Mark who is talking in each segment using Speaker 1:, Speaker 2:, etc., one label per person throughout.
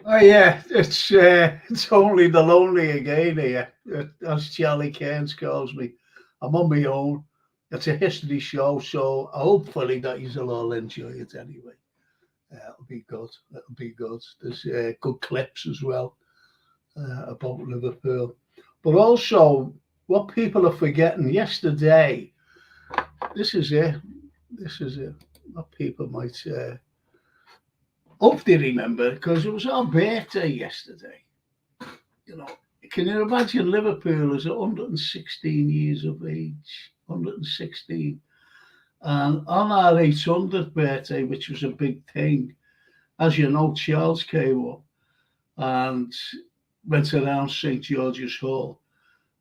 Speaker 1: Oh yeah, it's only the lonely again here, as Charlie Cairns calls me. I'm on my own. It's a history show, so hopefully that you'll all enjoy it anyway. It'll be good. It'll be good. There's good clips as well about Liverpool, but also what people are forgetting. Yesterday, this is it. This is it. What people might hope they remember because it was our birthday yesterday. You know, can you imagine Liverpool is 116 years of age? 116. And on our 800th birthday, which was a big thing, as you know, Charles came up and went around St. George's Hall.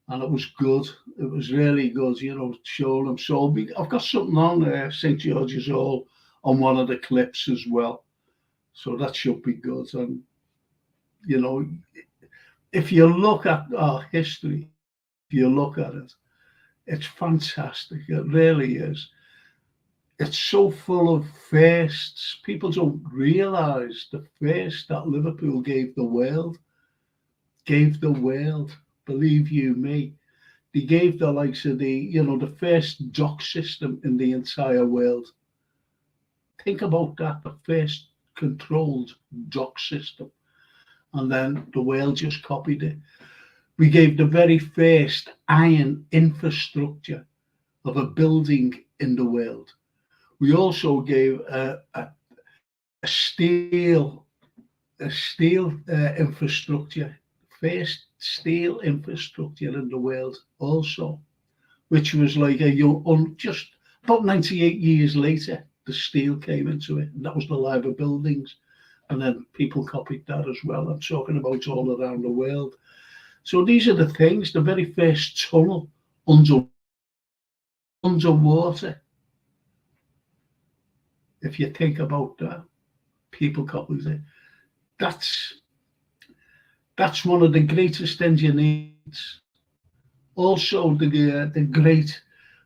Speaker 1: And it was good. It was really good, showing them. So I've got something on there, St. George's Hall, on one of the clips as well. So that should be good. And, you know, if you look at our history, if you look at it, it's fantastic. It really is. It's so full of firsts. People don't realise the first that Liverpool gave the world. Gave the world. Believe you me. They gave the likes of the first dock system in the entire world. Think about that, the first controlled dock system. And then the world just copied it. We gave the very first iron infrastructure of a building in the world. We also gave a steel infrastructure, first steel infrastructure in the world also, which was like just about 98 years later, the steel came into it, and that was the Liver buildings. And then people copied that as well. I'm talking about all around the world. So these are the things, the very first tunnel underwater. If you think about that, people copied it. That's one of the greatest engineers. Also, the great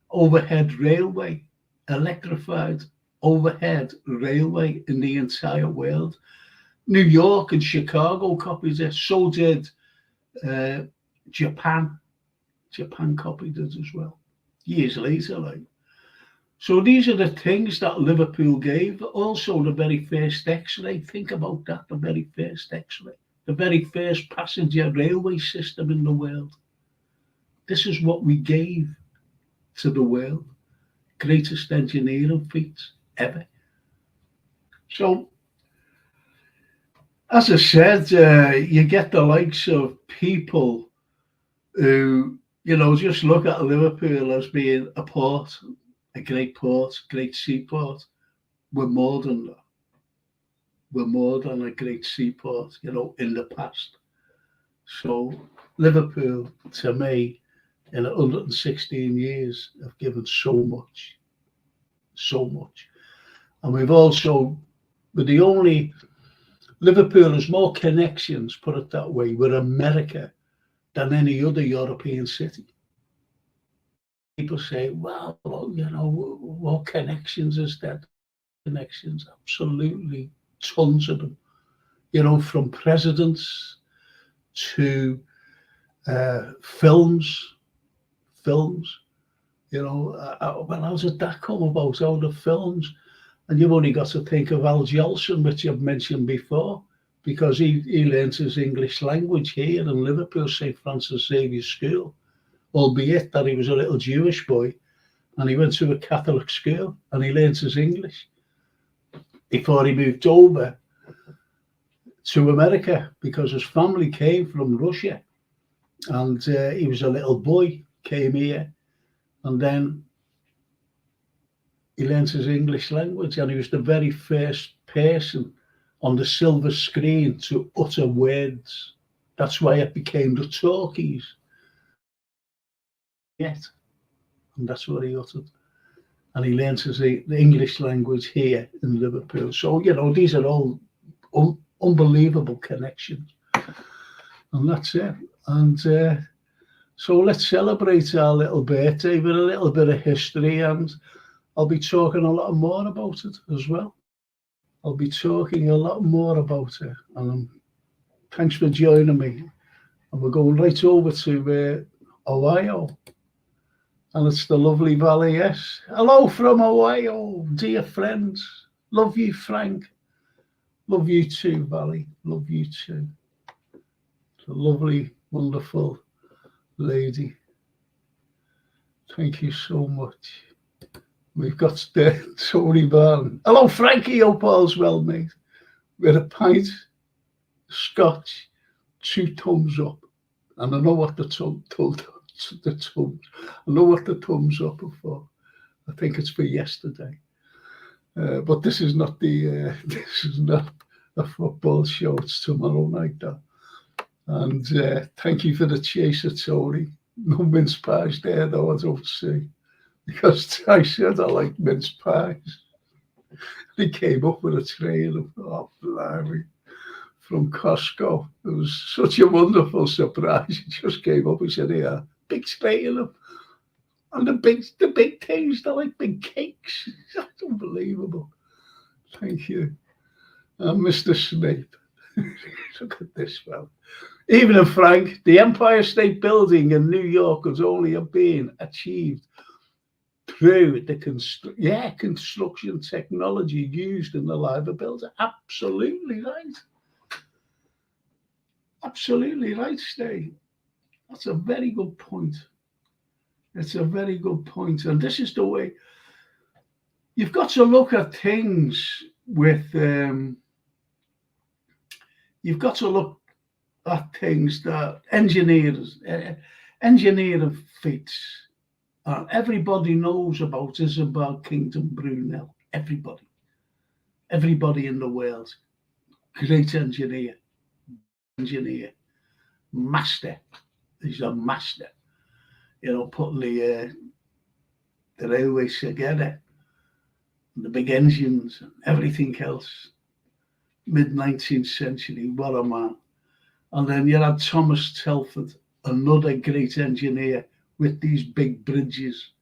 Speaker 1: overhead railway, electrified overhead railway in the entire world. New York and Chicago copied it. So did Japan. Japan copied it as well. Years later, like. So these are the things that Liverpool gave. Also, the very first X-ray. Think about that, the very first X-ray. The very first passenger railway system in the world. This is what we gave to the world. Greatest engineering feats ever. So, as I said, you get the likes of people who, just look at Liverpool as being a port, a great port, great seaport. We're more than that. We're more than a great seaport, in the past. So Liverpool, to me, in 116 years, have given so much. So much. And we're the only, Liverpool has more connections, put it that way, with America than any other European city. People say, well, what connections is that? Connections, absolutely tons of them. From presidents to films. Well, how did that come about? How the films? And you've only got to think of Al Jolson, which I've mentioned before, because he learnt his English language here in Liverpool, St. Francis Xavier School, albeit that he was a little Jewish boy, and he went to a Catholic school, and he learnt his English before he moved over to America, because his family came from Russia, and he was a little boy, came here, and then he learnt his English language, and he was the very first person on the silver screen to utter words. That's why it became the talkies. Yet, and that's what he uttered. And he learnt the English language here in Liverpool. So, these are all unbelievable connections. And that's it. And so let's celebrate our little birthday with a little bit of history, and I'll be talking a lot more about it as well. I'll be talking a lot more about it. And thanks for joining me. And we're going right over to Ohio. And it's the lovely Valley, yes. Hello from Ohio, dear friends. Love you, Frank. Love you too, Valley. Love you too. The lovely, wonderful lady. Thank you so much. We've got Tony Barn. Hello, Frankie. Hope all's well, mate. With a pint, scotch, 2 thumbs up. And I know what the thumbs up are for. I think it's for yesterday. But this is not this is not a football show. It's tomorrow night, though. And thank you for the chaser, Tony. No mince pies there, though, I don't see. Because I said I like mince pies. He came up with a tray of them. Oh, blimey. From Costco. It was such a wonderful surprise. He just came up and said, "Yeah, big tray of them." And the big things, they're like big cakes. That's unbelievable. Thank you. And Mr. Snape. Look at this, well. Even Frank, the Empire State Building in New York has only been achieved through the construction technology used in the Liver Builder. Absolutely right. Absolutely right, Steve. That's a very good point. It's a very good point. And this is the way you've got to look at things with, you've got to look at things that engineering feats. Everybody knows about Isabel Kingdom Brunel. Everybody in the world. Great engineer, master. He's a master. You know, putting the railways together, the big engines, and everything else. Mid-19th century, what a man. And then you had Thomas Telford, another great engineer with these big bridges.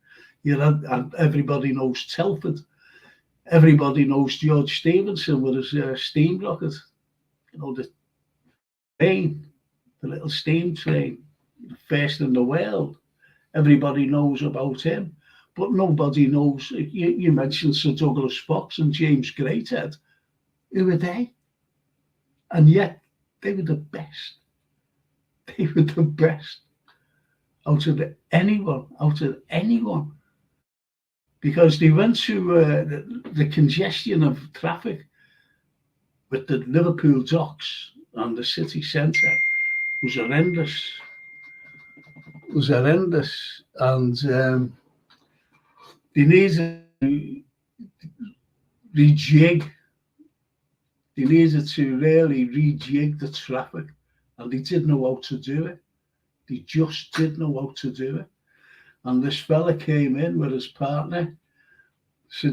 Speaker 1: And everybody knows Telford. Everybody knows George Stephenson with his steam rocket. You know, the train, the little steam train, the first in the world. Everybody knows about him, but nobody knows. You mentioned Sir Douglas Fox and James Greathead. Who were they? And yet they were the best. They were the best out of anyone. Because they went to the congestion of traffic with the Liverpool docks and the city centre was horrendous. And they needed to rejig. They needed to really rejig the traffic, and they didn't know how to do it. They just didn't know how to do it. And this fella came in with his partner, Sir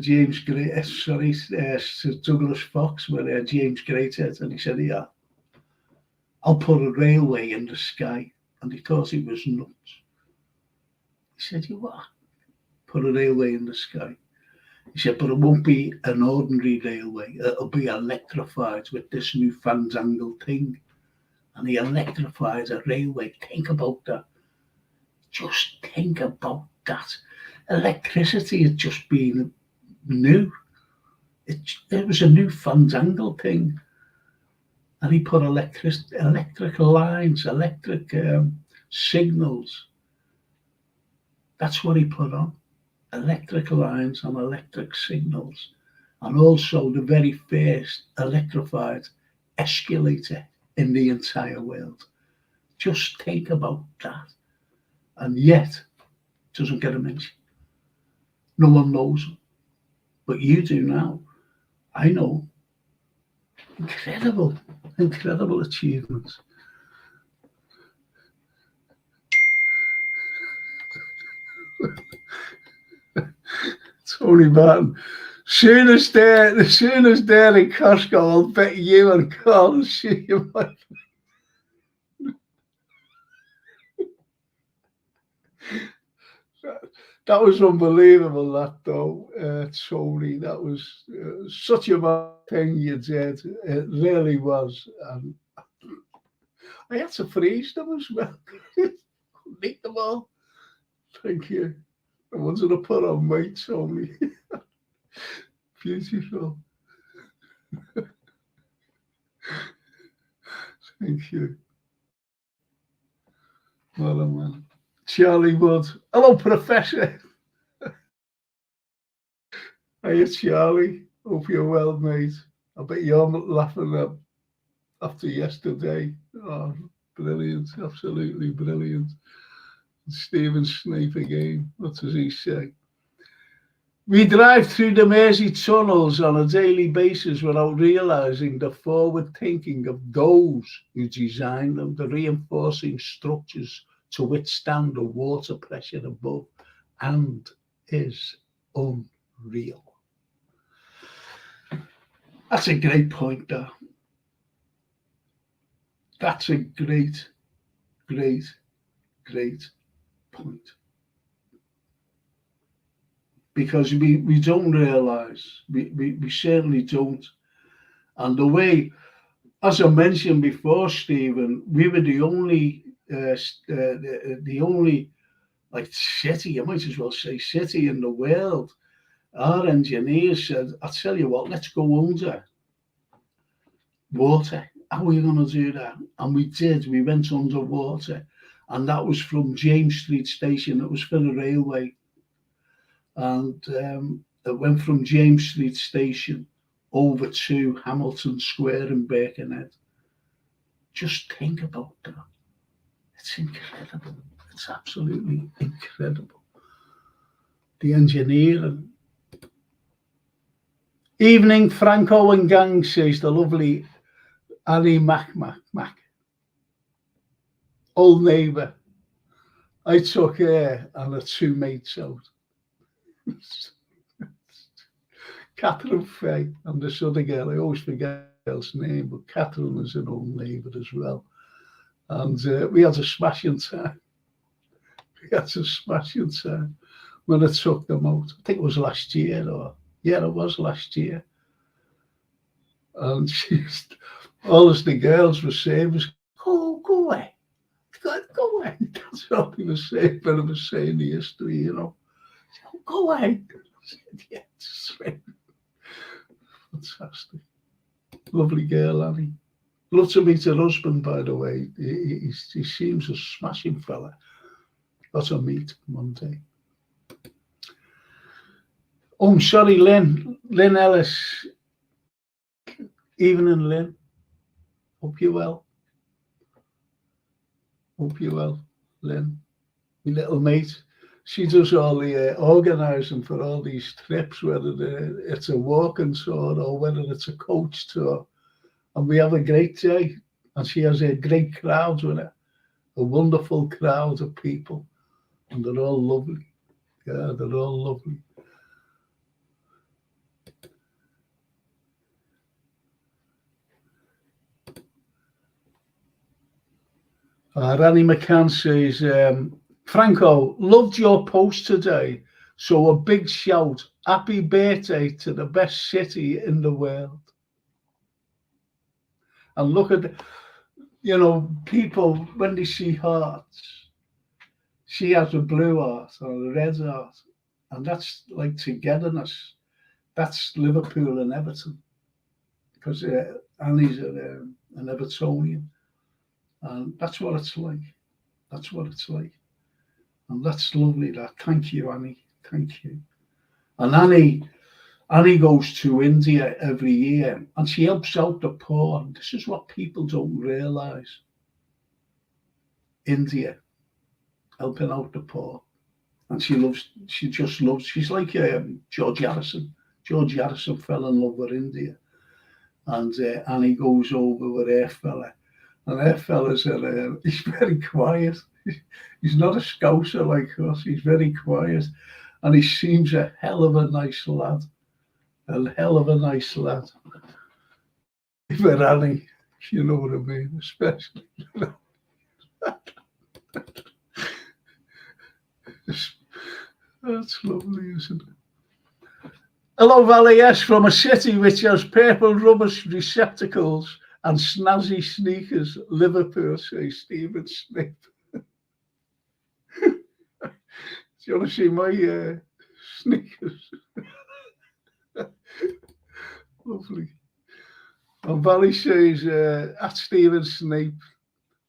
Speaker 1: Douglas Fox, with James Greathead, and he said, "Yeah, I'll put a railway in the sky." And he thought he was nuts. He said, "You what? Put a railway in the sky?" He said, "But it won't be an ordinary railway. It'll be electrified with this new fandangled thing." And he electrified a railway. Think about that. Just think about that. Electricity had just been new. It was a new fandangled thing. And he put electrical lines, electric signals. That's what he put on. Electrical lines and electric signals. And also the very first electrified escalator in the entire world. Just think about that. And yet, it doesn't get a mention. No one knows. But you do now. I know. Incredible achievements. Tony Martin. Soon as they're in Costco, I'll bet you and Carl will see you. That was unbelievable, that though, Tony. That was such a bad thing you did. It really was. I had to freeze them as well. Couldn't eat them all. Thank you. I wanted to put on weight only. Beautiful. Thank you. Well, man. Charlie Wood. Hello, Professor. Hiya, Charlie. Hope you're well, mate. I bet you're laughing at after yesterday. Oh, brilliant. Absolutely brilliant. Stephen Snape again. What does he say? We drive through the Mersey tunnels on a daily basis without realizing the forward thinking of those who designed them, the reinforcing structures to withstand the water pressure above, and is unreal. That's a great point, though. That's a great, great, great point. Because we don't realise, we certainly don't. And the way, as I mentioned before, Stephen, we were the only like city, I might as well say city in the world. Our engineers said, I tell you what, let's go under water. How are we going to do that? And we did. We went underwater. And that was from James Street Station. It was for the railway. And it went from James Street Station over to Hamilton Square in Birkenhead. Just think about that. It's incredible. It's absolutely incredible. The engineering. Evening, Franco and gang, says the lovely Annie Mac. Old neighbour. I took her and her two mates out. Catherine Fay and this other girl, I always forget the girl's name, but Catherine is an old neighbour as well. And we had a smashing time. When I took them out. I think it was last year, it was last year. And all the girls were saying was, go away. Go away. That's all he was saying, but I was saying the history, you know. Go away. I said, yeah, it's right. Fantastic. Lovely girl, Annie. Love to meet her husband, by the way. He seems a smashing fella. Got to meet Monday. Oh, I'm sorry, Lynn. Lynn Ellis. Evening, Lynn. Hope you're well. Hope you're well, Lynn. My little mate. She does all the organising for all these trips, whether it's a walking tour or whether it's a coach tour. And we have a great day. And she has a great crowd with her. A wonderful crowd of people. And they're all lovely. Yeah, they're all lovely. Ranny McCann says, Franco, loved your post today. So a big shout, happy birthday to the best city in the world. And look at, people, when they see hearts, she has a blue heart or a red heart. And that's like togetherness. That's Liverpool and Everton. Because Annie's an Evertonian. And that's what it's like. That's what it's like. And that's lovely. Thank you, Annie. Thank you. And Annie goes to India every year and she helps out the poor. This is what people don't realise. India, helping out the poor. And she just loves, she's like George Harrison. George Harrison fell in love with India. And Annie goes over with her fella. And her fella said, he's very quiet. He's not a scouser like us. He's very quiet. And he seems a hell of a nice lad. A hell of a nice lad. For Annie, you know what I mean, especially. That's lovely, isn't it? Hello, Valley S, from a city which has purple rubbish receptacles and snazzy sneakers, Liverpool, says Stephen Smith. Do you want to see my sneakers? Lovely. And Valley says, at Stephen Snape,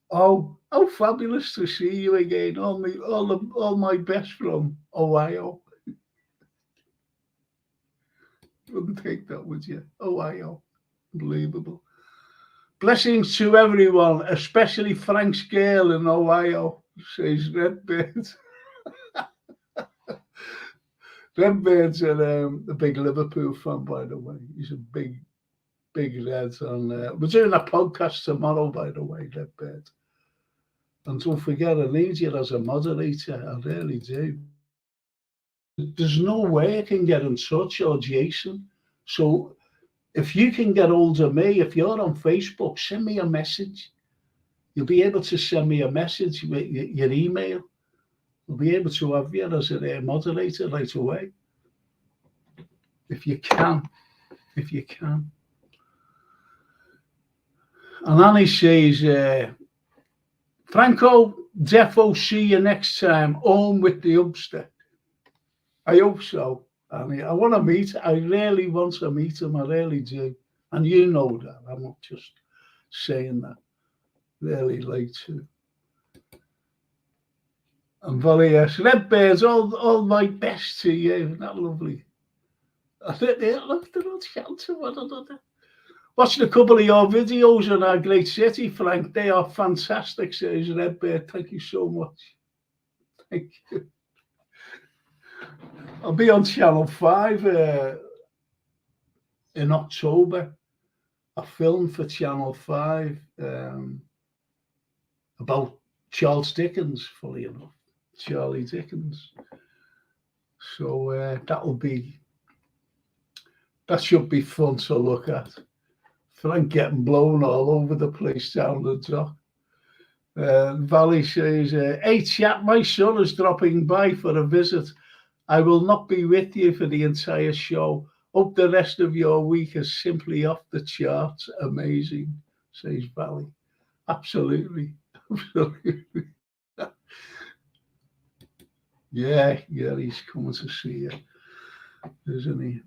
Speaker 1: oh, how fabulous to see you again. All my best from Ohio. Wouldn't take that, would you? Ohio. Unbelievable. Blessings to everyone, especially Frank's girl in Ohio, says Redbeard. Redbeard's a big Liverpool fan, by the way. He's a big lad. And we're doing a podcast tomorrow, by the way, Redbeard. And don't forget, I need you as a moderator. I really do. There's no way I can get in touch, or Jason. So if you can get hold of me, if you're on Facebook, send me a message. You'll be able to send me a message with your email. We'll be able to have you as a moderator right away. If you can. And Annie says, Franco, defo see you next time, home with the Upster. I hope so. Annie, I want to meet. I really want to meet him. I really do. And you know that. I'm not just saying that. Really like to. And Valley, yes, Redbeards, all my best to you. Isn't that lovely? I think they love to not shout to one another. Watched a couple of your videos on our great city, Frank. They are fantastic, says Redbeard. Thank you so much. Thank you. I'll be on Channel 5 in October. A film for Channel 5 about Charles Dickens, fully enough. Charlie Dickens. So that should be fun to look at. Frank getting blown all over the place down the dock. Valley says, hey chap, my son is dropping by for a visit. I will not be with you for the entire show. Hope the rest of your week is simply off the charts. Amazing, says Valley. Absolutely. Yeah, he's coming to see you, isn't he?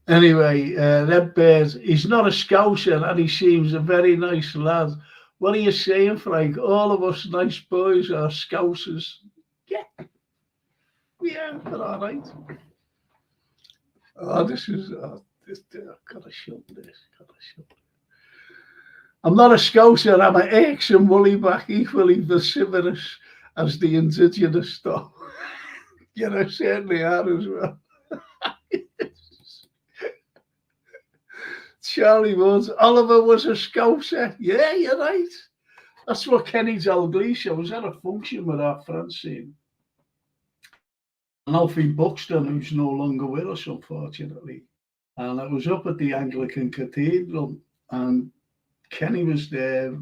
Speaker 1: Anyway, Redbeard, he's not a Scouser and he seems a very nice lad. What are you saying, Frank? All of us nice boys are Scousers. Yeah, we're all right. Oh, this is, I've got to shut this. I'm not a Scouser, I'm an Ayrsham Woollyback, equally vociferous as the indigenous stuff. You know, certainly are as well. Charlie was. Oliver was a Scouser. Yeah, you're right. That's what Kenny Dalglish. I was at a function with our Francine. And Alfie Buxton, who's no longer with us, unfortunately. And I was up at the Anglican Cathedral, and Kenny was there.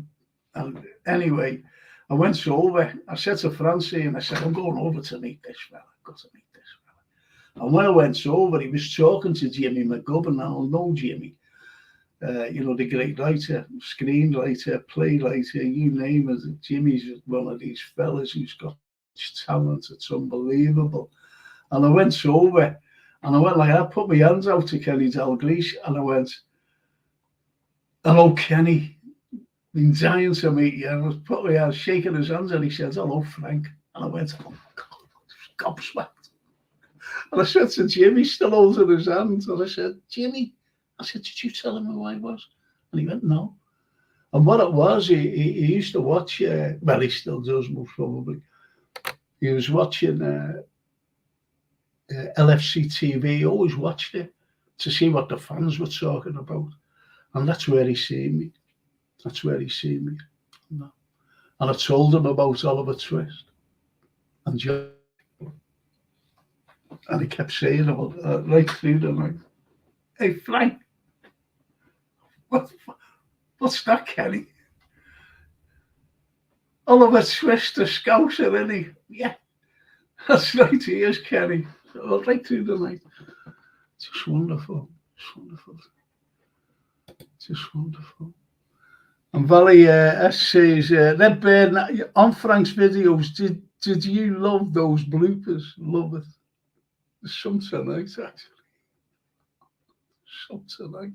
Speaker 1: And anyway, I went over. I said to Francine, I said, I'm going over to meet this fella. I've got to meet this fella. And when I went over, he was talking to Jimmy McGovern. I don't know Jimmy. The great writer, screenwriter, playwriter, you name it. Jimmy's one of these fellas who's got talent. It's unbelievable. And I went over and I went like that, put my hands out to Kenny Dalglish and I went, hello, Kenny. Been dying to meet you. And I was put my hands, shaking his hands, and he said, hello, Frank. And I went, oh, God, gobsmacked. And I said to Jimmy, still holding his hands, and I said, Jimmy, I said, did you tell him who I was? And he went, no. And what it was, he used to watch, well, he still does most probably. He was watching LFC TV. He always watched it to see what the fans were talking about. And that's where he seen me. And I told him about Oliver Twist. And he kept saying about right through the night, hey, Frank, what's that, Kenny? Oliver Twist, the Scouser, isn't he? Yeah, that's right, he is, Kenny. Right through the night. Just wonderful. Just wonderful. And Valley S says, Red Bird, on Frank's videos, did you love those bloopers? Love it. Some tonight, actually. Some tonight.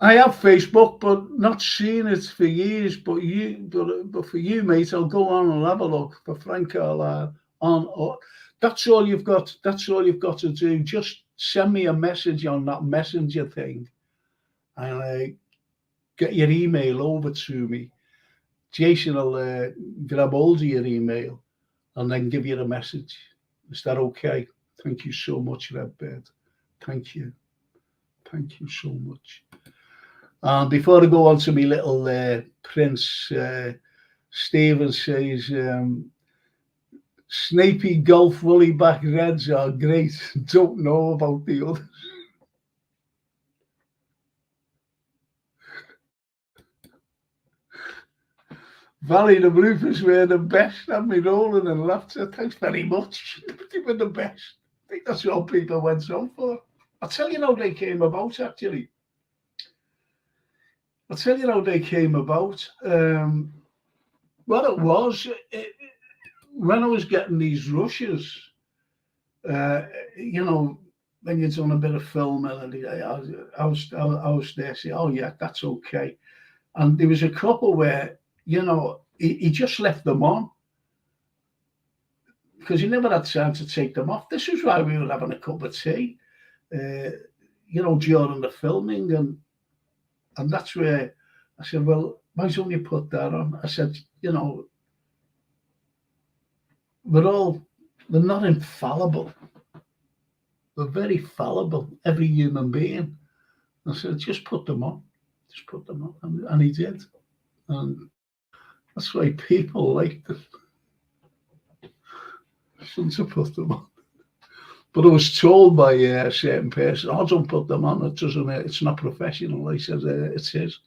Speaker 1: I have Facebook, but not seen it for years. But for you, mate, I'll go on and have a look for Frank Carlyle on. That's all you've got. That's all you've got to do. Just send me a message on that messenger thing, and get your email over to me. Jason will grab hold of your email and then give you the message. Is that okay? Thank you so much, Redbird. Thank you. Thank you so much. Before I go on to my little Prince, Stephen says, Snapey Golf Woolly Back Reds are great. Don't know about the others. Valley, the bloopers were the best. Had me rolling and laughter. Thanks very much. They were the best. I think that's all people went on for. I'll tell you how they came about, actually. I'll tell you how they came about. What it was, when I was getting these rushes, you know, when you've done a bit of filming, I was there saying, oh, yeah, that's okay. And there was a couple where, you know, he just left them on because he never had time to take them off. This is why we were having a cup of tea, you know, during the filming. And that's where I said, well, why don't you put that on? I said, you know, we're not infallible. We're very fallible, every human being. I said, just put them on. Just put them on. And he did. And that's why people like them. Shouldn't have put them on. But I was told by a certain person, oh, don't put them on. It's not professional. I said, it is.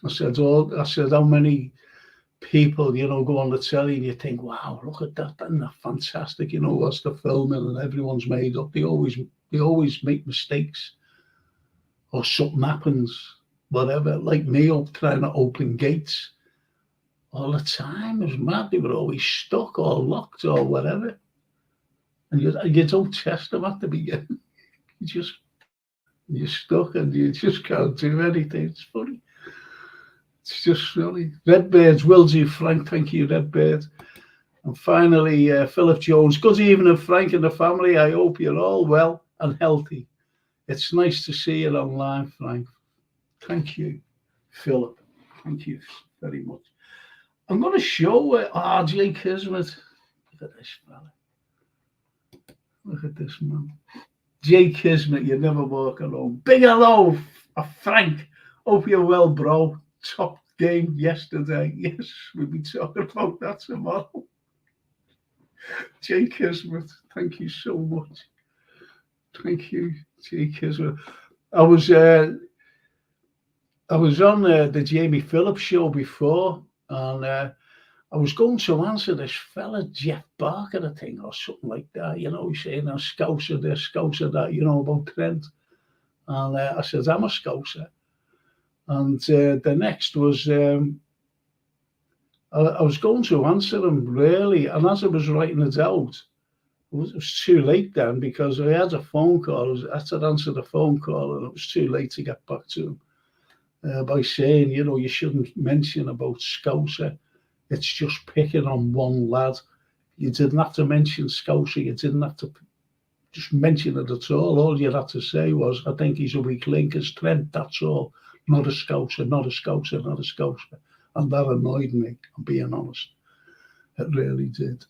Speaker 1: I said, how many people, you know, go on the telly and you think, wow, look at that, isn't that fantastic? You know, what's the filming and everyone's made up. They always make mistakes or something happens, whatever. Like me trying to open gates all the time. It was mad. They were always stuck or locked or whatever. And you don't test them at the beginning. You're stuck and you just can't do anything. It's funny. It's just funny. Redbirds will do, Frank. Thank you, Redbird. And finally, Philip Jones. Good evening, Frank and the family. I hope you're all well and healthy. It's nice to see you online, Frank. Thank you, Philip. Thank you very much. I'm going to show R.J. Kismet. Look at this fella. Look at this man. Jay Kismet, you never walk alone. Big hello, Frank. Hope you're well, bro. Top game yesterday. Yes, we'll be talking about that tomorrow. Jay Kismet, thank you so much. Thank you, Jay Kismet. I was on the Jamie Phillips show before, and I was going to answer this fella, Jeff Barker, I think, or something like that. You know, he's saying, Scouser this, Scouser that, you know, about Trent. And I said, I'm a Scouser. And the next was, I was going to answer him, really. And as I was writing it out, it was too late then because I had a phone call. I had to answer the phone call, and it was too late to get back to him by saying, you know, you shouldn't mention about Scouser. It's just picking on one lad. You didn't have to mention Scouser. You didn't have to just mention it at all. All you had to say was, I think he's a weak link as Trent, that's all. Not a Scouser, not a Scouser, not a Scouser. And that annoyed me, I'm being honest. It really did.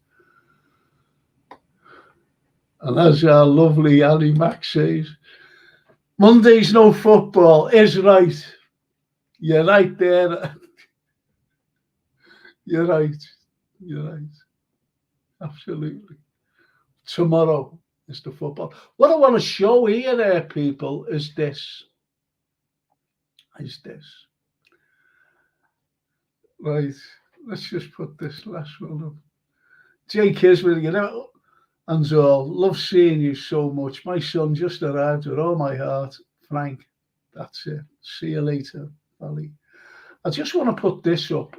Speaker 1: And as our lovely Annie Mac says, Monday's no football is right. You're right there. You're right. You're right. Absolutely. Tomorrow is the football. What I want to show here, people, is this. Right. Let's just put this last one up. Jay Kismet, you know, and all. Love seeing you so much. My son just arrived with all my heart. Frank, That's it. See you later, Valley. I just want to put this up.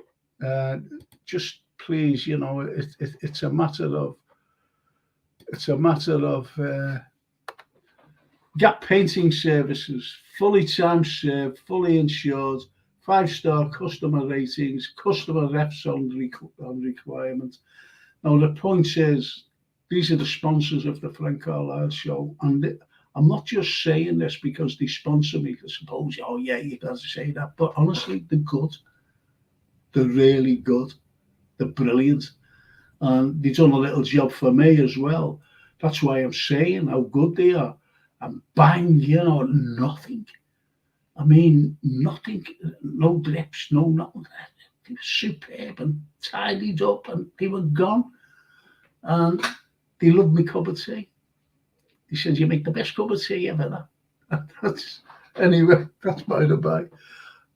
Speaker 1: Just please, it's a matter of Gap Painting Services, fully time served, fully insured, 5-star customer ratings, customer refs on requirement. Now, the point is, these are the sponsors of the Frank Carlyle Show. And I'm not just saying this because they sponsor me. I suppose, oh, yeah, you got to say that. But honestly, they're good. They're really good. They're brilliant. And they've done a little job for me as well. That's why I'm saying how good they are. And bang, nothing. I mean, nothing, no drips, no nothing. They were superb and tidied up and they were gone. And they loved me cup of tea. He said, you make the best cup of tea ever. Anyway, that's by the by.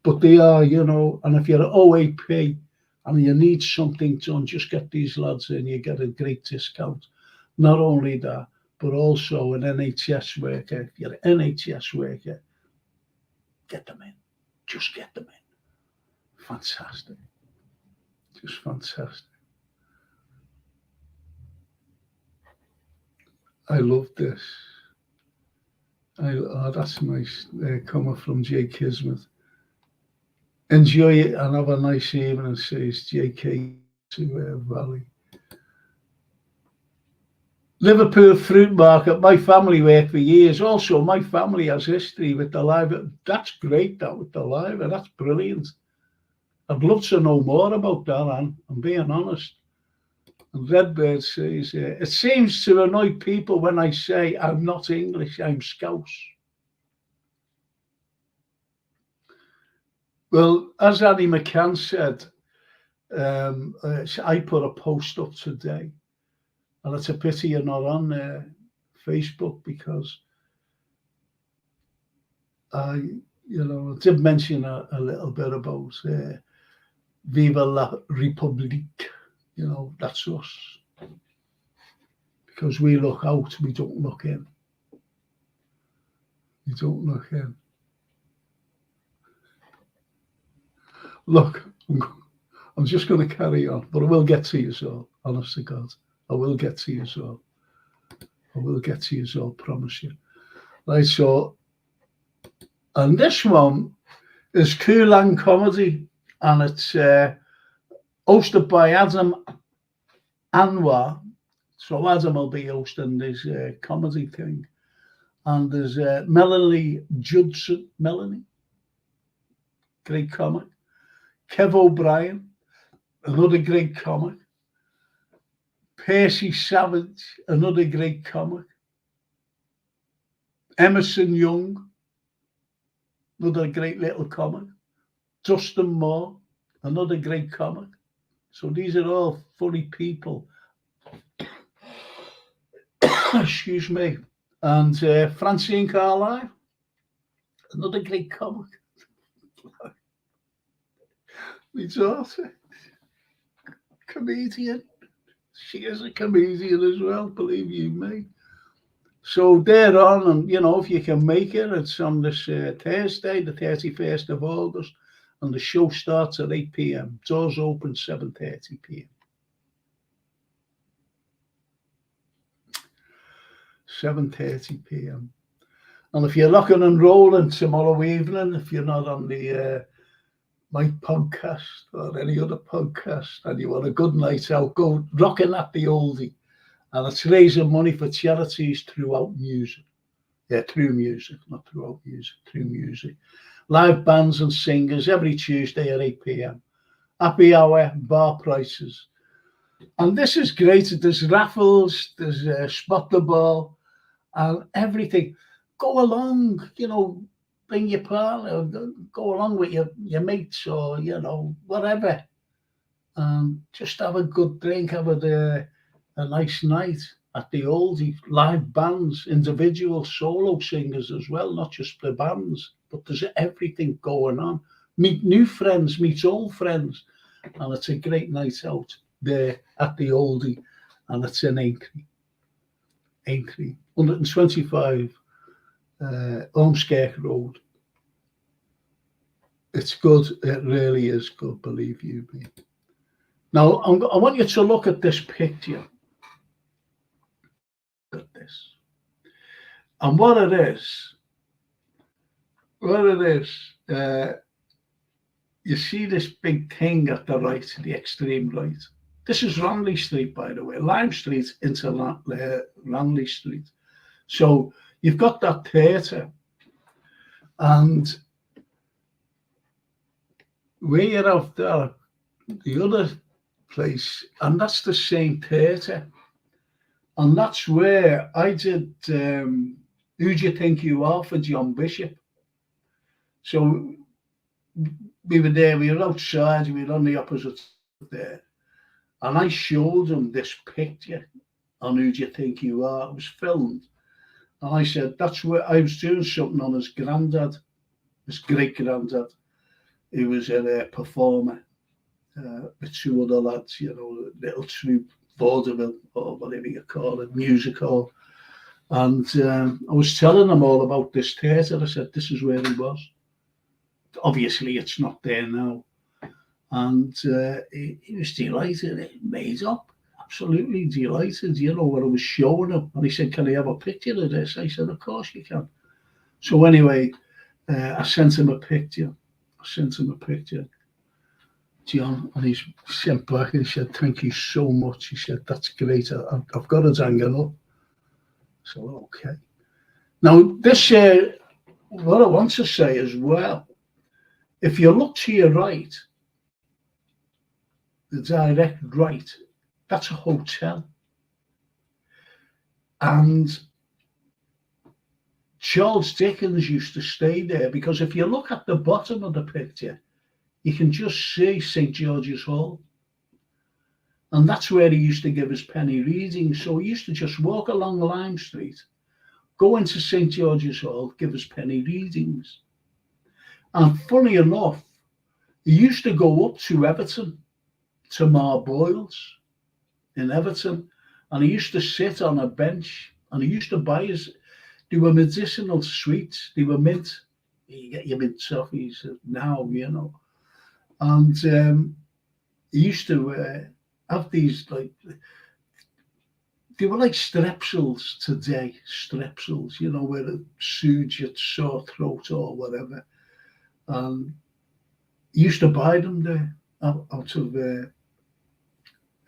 Speaker 1: But they are, and if you're at OAP and you need something done, just get these lads in, you get a great discount. Not only that, but also an NHS worker. If you're an NHS worker, get them in. Just get them in. Fantastic. Just fantastic. I love this. That's nice. Coming from Jay Kismet. Enjoy it and have a nice evening, says JK to Valley. Liverpool Fruit Market. My family worked for years. Also, my family has history with the live. That's great, that with the live. That's brilliant. I'd love to know more about that, Anne. I'm being honest. And Redbird says, it seems to annoy people when I say I'm not English, I'm Scouse. Well, as Annie McCann said, I put a post up today, and it's a pity you're not on Facebook because I did mention a little bit about Viva la Republique. That's us. Because we look out, we don't look in. We don't look in. Look, I'm just going to carry on, but I will get to you all, honest to God. I will get to you all. I will get to you all, promise you. Right, so, and this one is Kulan Comedy, and it's hosted by Adam Anwar. So Adam will be hosting this comedy thing. And there's Melanie Judson. Melanie, great comic. Kev O'Brien, another great comic. Percy Savage, another great comic. Emerson Young, another great little comic. Dustin Moore, another great comic. So these are all funny people. Excuse me. And Francine Carlyle, another great comic. My daughter, comedian. She is a comedian as well, believe you me. So they're on, and if you can make it, it's on this Thursday, the 31st of August, and the show starts at 8 p.m. Doors open 7:30 p.m. 7:30 p.m. And if you're rocking and rolling tomorrow evening, if you're not on the my podcast or any other podcast and you want a good night out, go rocking at the Oldie. And it's raising money for charities throughout music. Yeah, through music, not throughout music, through music. Live bands and singers every Tuesday at 8 p.m. Happy hour, bar prices. And this is great. There's raffles, there's spot the ball and everything. Go along, bring your partner, go along with your mates or, whatever. Just have a good drink, have a nice night at the Oldie. Live bands, individual solo singers as well, not just the bands, but there's everything going on. Meet new friends, meet old friends. And it's a great night out there at the Oldie. And it's in Aintree. 125 Ormskirk Road. It's good. It really is good, believe you me. Now, I want you to look at this picture. Look at this. And what it is, you see this big thing at the right, the extreme right. This is Ranelagh Street, by the way. Lime Street into Ranelagh Street. So you've got that theatre, and where you have the other place, and that's the same theatre. And that's where I did Who Do You Think You Are for John Bishop. So we were there, we were outside, we were on the opposite there. And I showed him this picture on Who Do You Think You Are. It was filmed. And I said, that's where I was doing something on his granddad, his great granddad. He was a performer with two other lads, little troupe, vaudeville, or whatever you call it, musical. And I was telling them all about this theatre. I said, this is where he was. Obviously, it's not there now. And he was delighted. It made up. Absolutely delighted, what I was showing him. And he said, can I have a picture of this? I said, of course you can. So anyway, I sent him a picture. John, and he sent back and he said, thank you so much. He said, that's great. I've got it hanging up. So, okay. Now, this, what I want to say as well, if you look to your right, the direct right, that's a hotel. And Charles Dickens used to stay there, because if you look at the bottom of the picture, you can just see St. George's Hall. And that's where he used to give his penny readings. So he used to just walk along Lime Street, go into St. George's Hall, give his penny readings. And funny enough, he used to go up to Everton, to Mar Boyle's in Everton, and he used to sit on a bench, and he used to buy they were medicinal sweets, they were mint. You get your mint toffees now, And he used to have these, they were like strepsils today, where it soothes your sore throat or whatever. And he used to buy them there out of,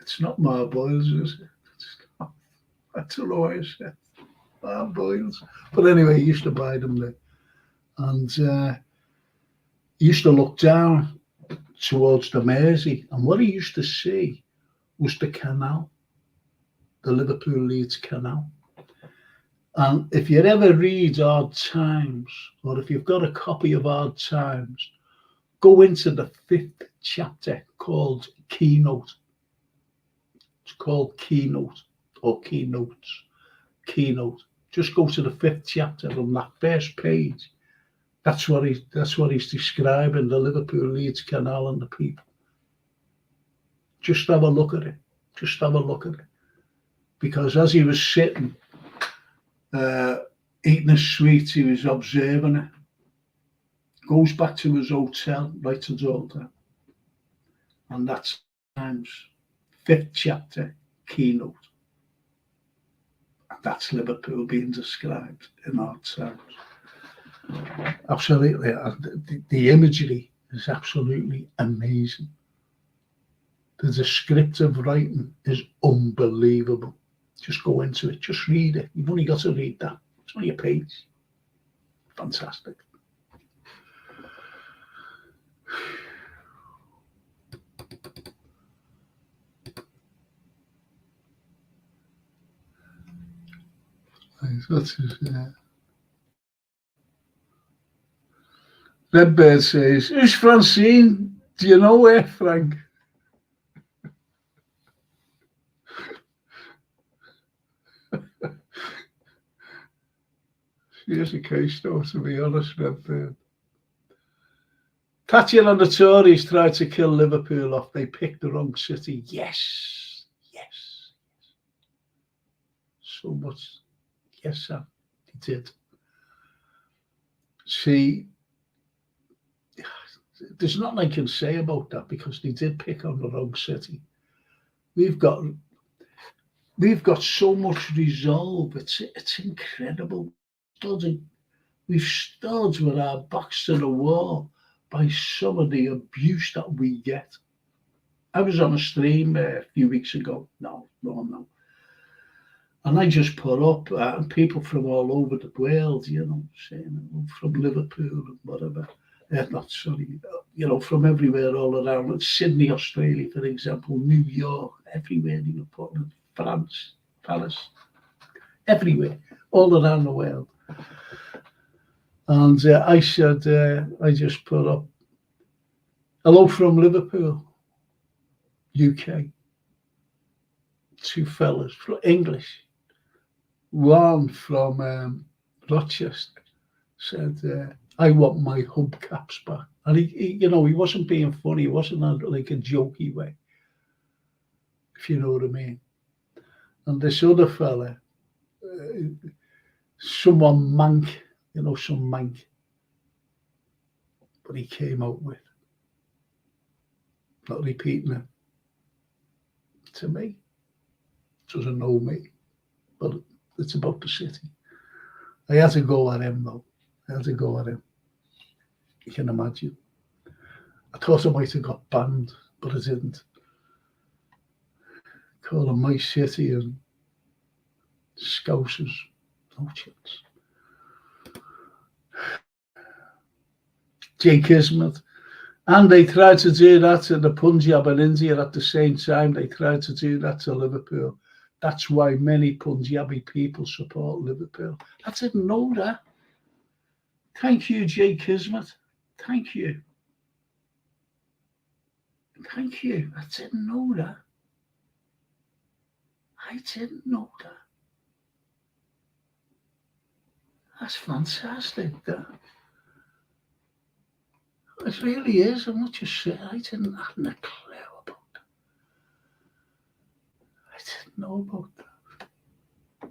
Speaker 1: it's not Marboyles, is it? I don't know why I said Marboyles. But anyway, he used to buy them there. And he used to look down towards the Mersey, and what he used to see was the canal, the Liverpool Leeds Canal. And if you ever read Hard Times, or if you've got a copy of Hard Times, go into the 5th chapter called Keynote. It's called Keynote or Keynotes. Keynote. Just go to the 5th chapter on that first page. That's what he's describing, the Liverpool Leeds Canal and the people. Just have a look at it. Just have a look at it. Because as he was sitting, eating his sweets, he was observing it. Goes back to his hotel, writes it all down. And that's Times, 5th chapter, Keynote. And that's Liverpool being described in our times. Absolutely. The imagery is absolutely amazing. The descriptive writing is unbelievable. Just go into it. Just read it. You've only got to read that. It's only a page. Fantastic. Redbird says, who's Francine? Do you know her, Frank? She is a case, though, to be honest, Redbird. Thatcher and the Tories tried to kill Liverpool off. They picked the wrong city. Yes. So much. Yes, sir. He did. See, There's nothing I can say about that because they did pick on the wrong city. We've got so much resolve. It's incredible. We've stood with our backs to the wall by some of the abuse that we get. I was on a stream a few weeks ago. No. And I just put up, and people from all over the world, saying from Liverpool and whatever. From everywhere all around. Sydney, Australia, for example, New York, everywhere they were putting, France, Paris, everywhere, all around the world. And I said, I just put up, hello from Liverpool, UK. Two fellas, English. One from Rochester said, I want my hubcaps back. And he wasn't being funny. He wasn't like a jokey way, if you know what I mean. And this other fella, someone mank, some mank, but he came out with, not repeating it, to me. Doesn't know me, but it's about the city. I had to go at him, though. You can imagine. I thought I might have got banned, but I didn't. Calling my city and Scousers, no chance. Jay Kismet. And they tried to do that to the Punjab and India at the same time. They tried to do that to Liverpool. That's why many Punjabi people support Liverpool. I didn't know that. Thank you, Jay Kismet. Thank you. I didn't know that. That's fantastic, that. It really is. I'm not just saying. I hadn't a clue about that. I didn't know about that.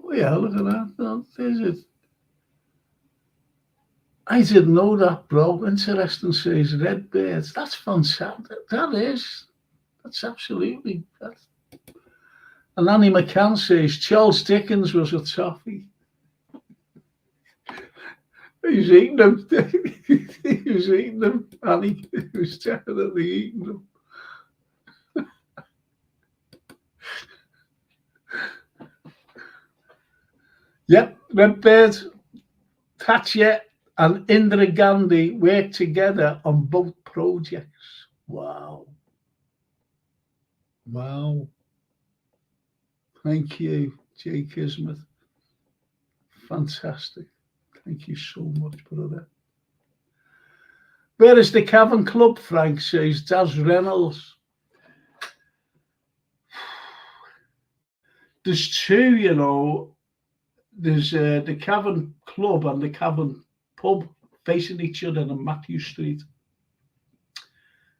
Speaker 1: Oh, yeah, look at that. Oh, there's it. I didn't know that, bro. Interesting, says Redbirds. That's fantastic. That's absolutely. And Annie McCann says Charles Dickens was a toffee. He's eating them. He was eating them, Annie. He was definitely eating them. Yep, Redbird, Thatcher and Indira Gandhi worked together on both projects. Wow. Thank you, Jay Kismet. Fantastic. Thank you so much, brother. Where is the Cavern Club, Frank says, Daz Reynolds. There's two, there's the Cavern Club and the Cavern Pub facing each other on Matthew Street.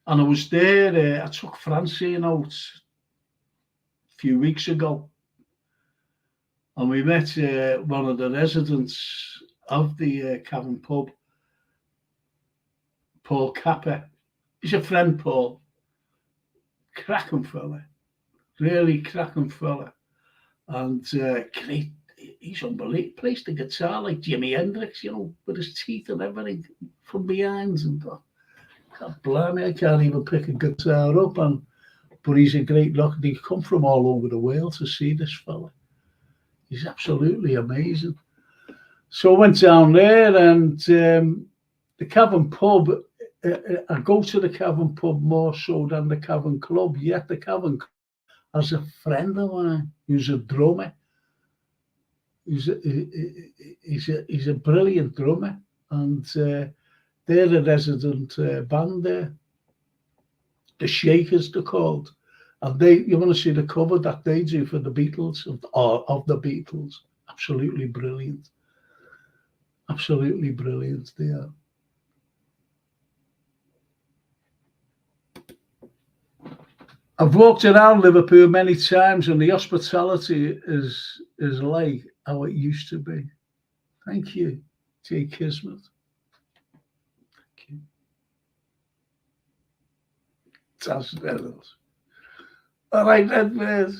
Speaker 1: And I was there, I took Francine out a few weeks ago. And we met one of the residents of the Cavern Pub, Paul Capper. He's a friend, Paul. Cracking fella. Really cracking fella. And great. He's unbelievable. Plays the guitar like Jimi Hendrix, with his teeth and everything from behind. And God blimey, I can't even pick a guitar up. But he's a great rock. They come from all over the world to see this fella. He's absolutely amazing. So I went down there, and the Cavern Pub, I go to the Cavern Pub more so than the Cavern Club. Yet the Cavern Club has a friend of mine who's a drummer. He's a brilliant drummer, and they're a resident band there. The Shakers, they're called. And you want to see the cover that they do for the Beatles, of the Beatles. Absolutely brilliant. Absolutely brilliant, they are. I've walked around Liverpool many times, and the hospitality is like how it used to be. Thank you, Jay Kismet. Thank you. That's Reynolds. All right, Redbird.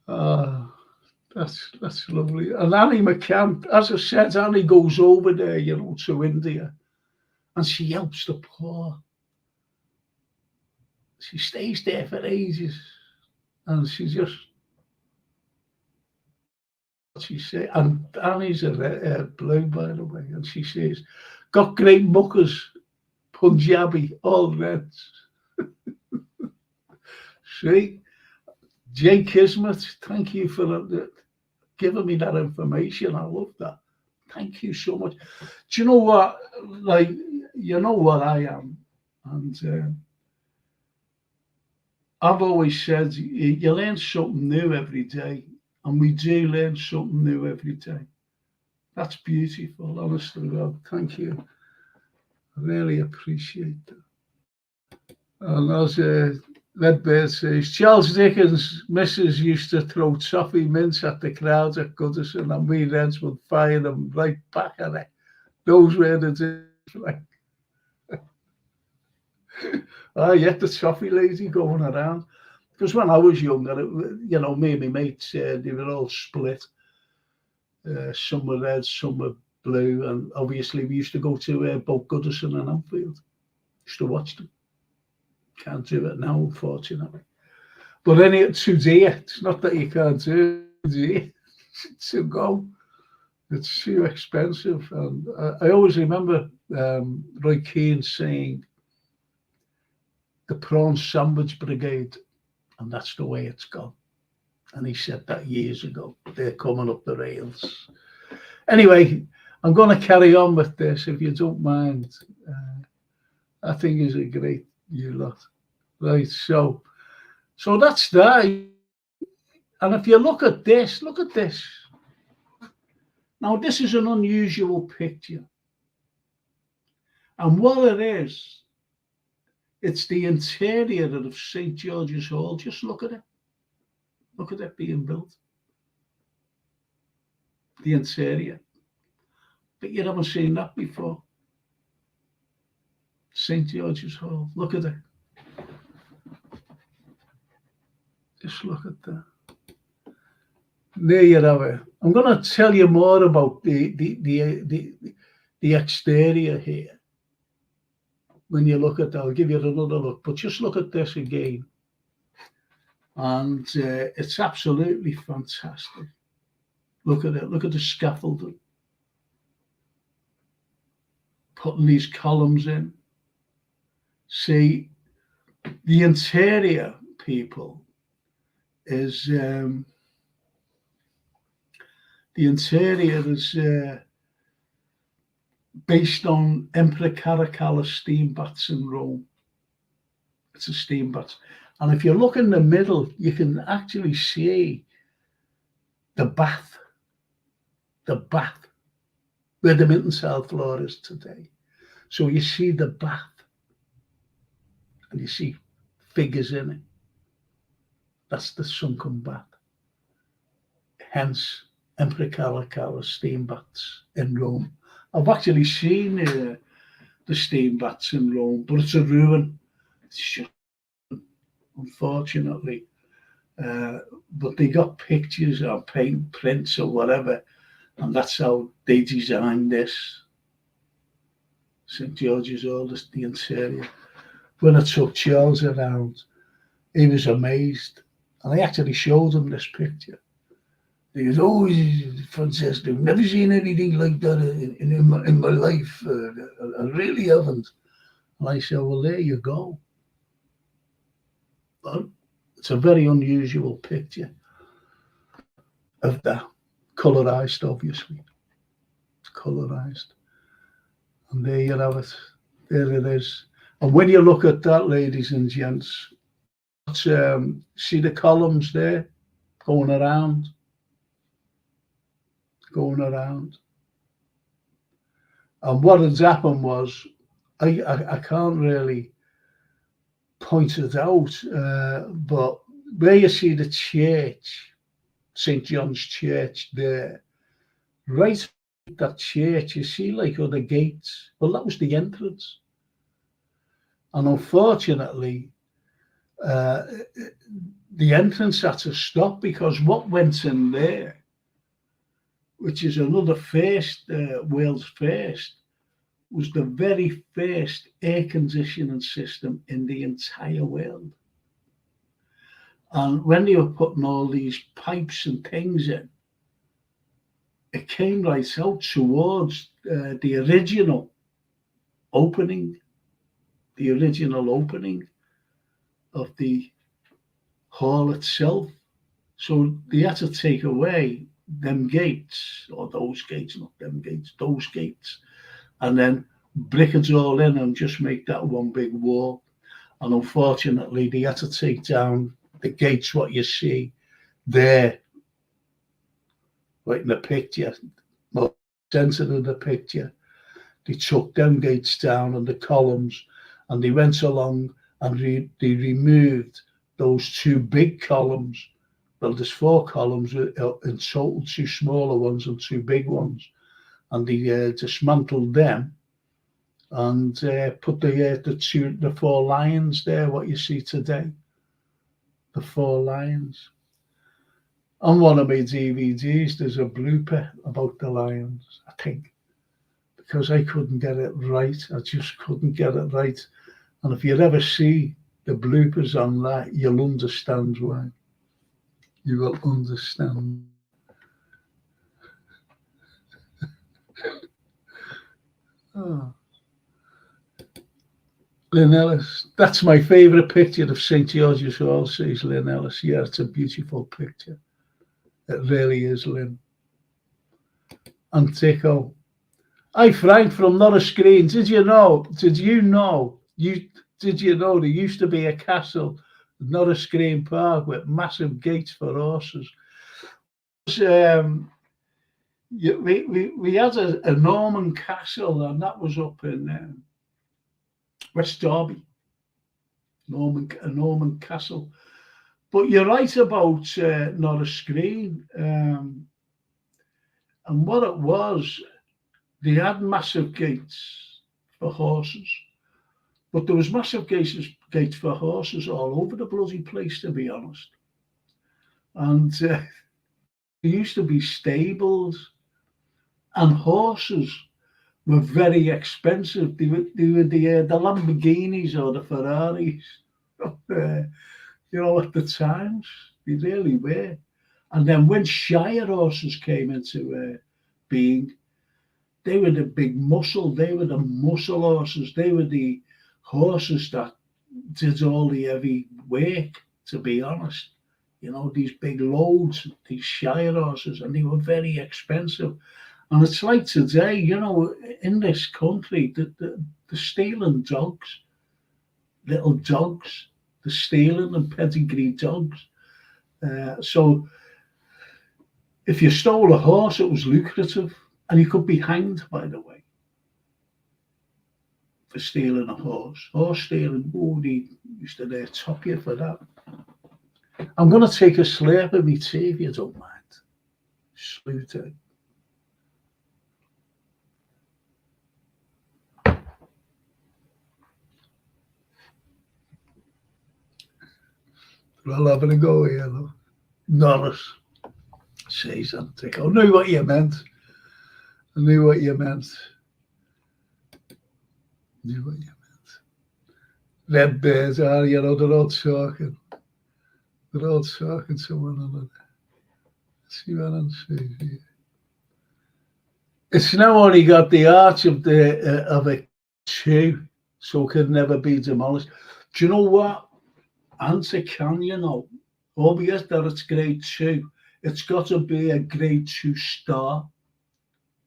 Speaker 1: Oh, that's lovely. And Annie McCann, as I said, Annie goes over there, to India, and she helps the poor. She stays there for ages, and she says, and Annie's a blue, by the way, and she says, got great muckers, Punjabi, all reds. See, Jay Kismet, thank you for giving me that information. I love that. Thank you so much. Do you know what? Like, you know what I am, and I've always said you learn something new every day, and we do learn something new every day. That's beautiful, honestly. Well, thank you. I really appreciate that. And as Redbird says, Charles Dickens' missus used to throw toffee mints at the crowds at Goodison, and we Reds would fire them right back at it. Those were the days, like. Yeah, the toffee lady going around. Because when I was younger, me and my mates, they were all split. Some were red, some were blue, and obviously we used to go to both Goodison and Anfield. Used to watch them. Can't do it now, unfortunately. But today, it's not that you can't do it to go. It's too expensive. And I always remember Roy Keane saying, the prawn sandwich brigade, and that's the way it's gone. And he said that years ago. They're coming up the rails. Anyway, I'm going to carry on with this, if you don't mind. I think it's a great you lot. Right, so that's that. And if you look at this. Now, this is an unusual picture. And what it is, it's the interior of St. George's Hall. Just look at it. Look at it being built. The interior. But you haven't seen that before. St. George's Hall. Look at it. Just look at that. There you have it. I'm going to tell you more about the exterior here. When you look at that, I'll give you another look. But just look at this again. And it's absolutely fantastic. Look at it. Look at the scaffolding. Putting these columns in. See, the interior, people, is the interior is based on Emperor Caracalla steam baths in Rome. It's a steam bath. And if you look in the middle, you can actually see the bath, where the Minton floor is today. So you see the bath, and you see figures in it. That's the sunken bath. Hence, Emperor Caracalla steam baths in Rome. I've actually seen the steam baths in Rome, but it's a ruin. It's just, unfortunately. But they got pictures or paint prints or whatever, and that's how they designed this. St. George's Hall, the interior. When I took Charles around, he was amazed. And I actually showed him this picture. He goes, oh, it's fantastic. I've never seen anything like that in my life. I really haven't. And I said, well, there you go. But it's a very unusual picture of that. Colourised, obviously. It's colourised. And there you have it. There it is. And when you look at that, ladies and gents, see the columns there going around. And what had happened was, I can't really point it out, but where you see the church, St. John's Church there, right that church, you see like other gates. Well, that was the entrance. And unfortunately, the entrance had to stop because what went in there, which is another first, world's first, was the very first air conditioning system in the entire world. And when they were putting all these pipes and things in, it came right out towards the original opening of the hall itself. So they had to take away them gates, or those gates, not them gates, those gates, and then brick it all in and just make that one big wall. And unfortunately, they had to take down the gates, what you see there, right in the picture, more centre of the picture. They took them gates down and the columns, and they went along and they removed those two big columns. Well, there's 4 columns in total, 2 smaller ones and 2 big ones, and they dismantled them and put the 4 lions there, what you see today, the 4 lions. On one of my DVDs, there's a blooper about the lions, I think, because I couldn't get it right. I just couldn't get it right. And if you ever see the bloopers on that, you'll understand why. You will understand. Oh. Lynn Ellis. That's my favourite picture of St. George's Hall, says Lynn Ellis. Yeah, it's a beautiful picture. It really is, Lynn. And Tico. Hi, Frank from Norris Green. Did you know there used to be a castle, Norris Green Park, with massive gates for horses? We had a Norman castle, and that was up in West Derby. A Norman castle. But you're right about Norris Green. And what it was, they had massive gates for horses, but there was massive gates for horses all over the bloody place, to be honest. And there used to be stables, and horses were very expensive. They were the Lamborghinis or the Ferraris, at the times. They really were. And then when Shire horses came into being, they were the big muscle. They were the muscle horses. They were the horses that did all the heavy work, to be honest. These big loads, these Shire horses, and they were very expensive. And it's like today, in this country, the stealing dogs, little dogs, the stealing and pedigree dogs. So if you stole a horse, it was lucrative. And you could be hanged, by the way, for stealing a horse. Horse stealing, they used to top you for that. I'm going to take a slurp of my tea, if you don't mind. Salute it. We're having a go here, though. Norris says something. I knew what you meant. Red bears are, they're all talking. They're all talking to one another. Let's see what I'm saying here. It's now only got the arch of a 2, so it could never be demolished. Do you know what? Answer can, obvious that it's grade 2. It's got to be a grade 2 star,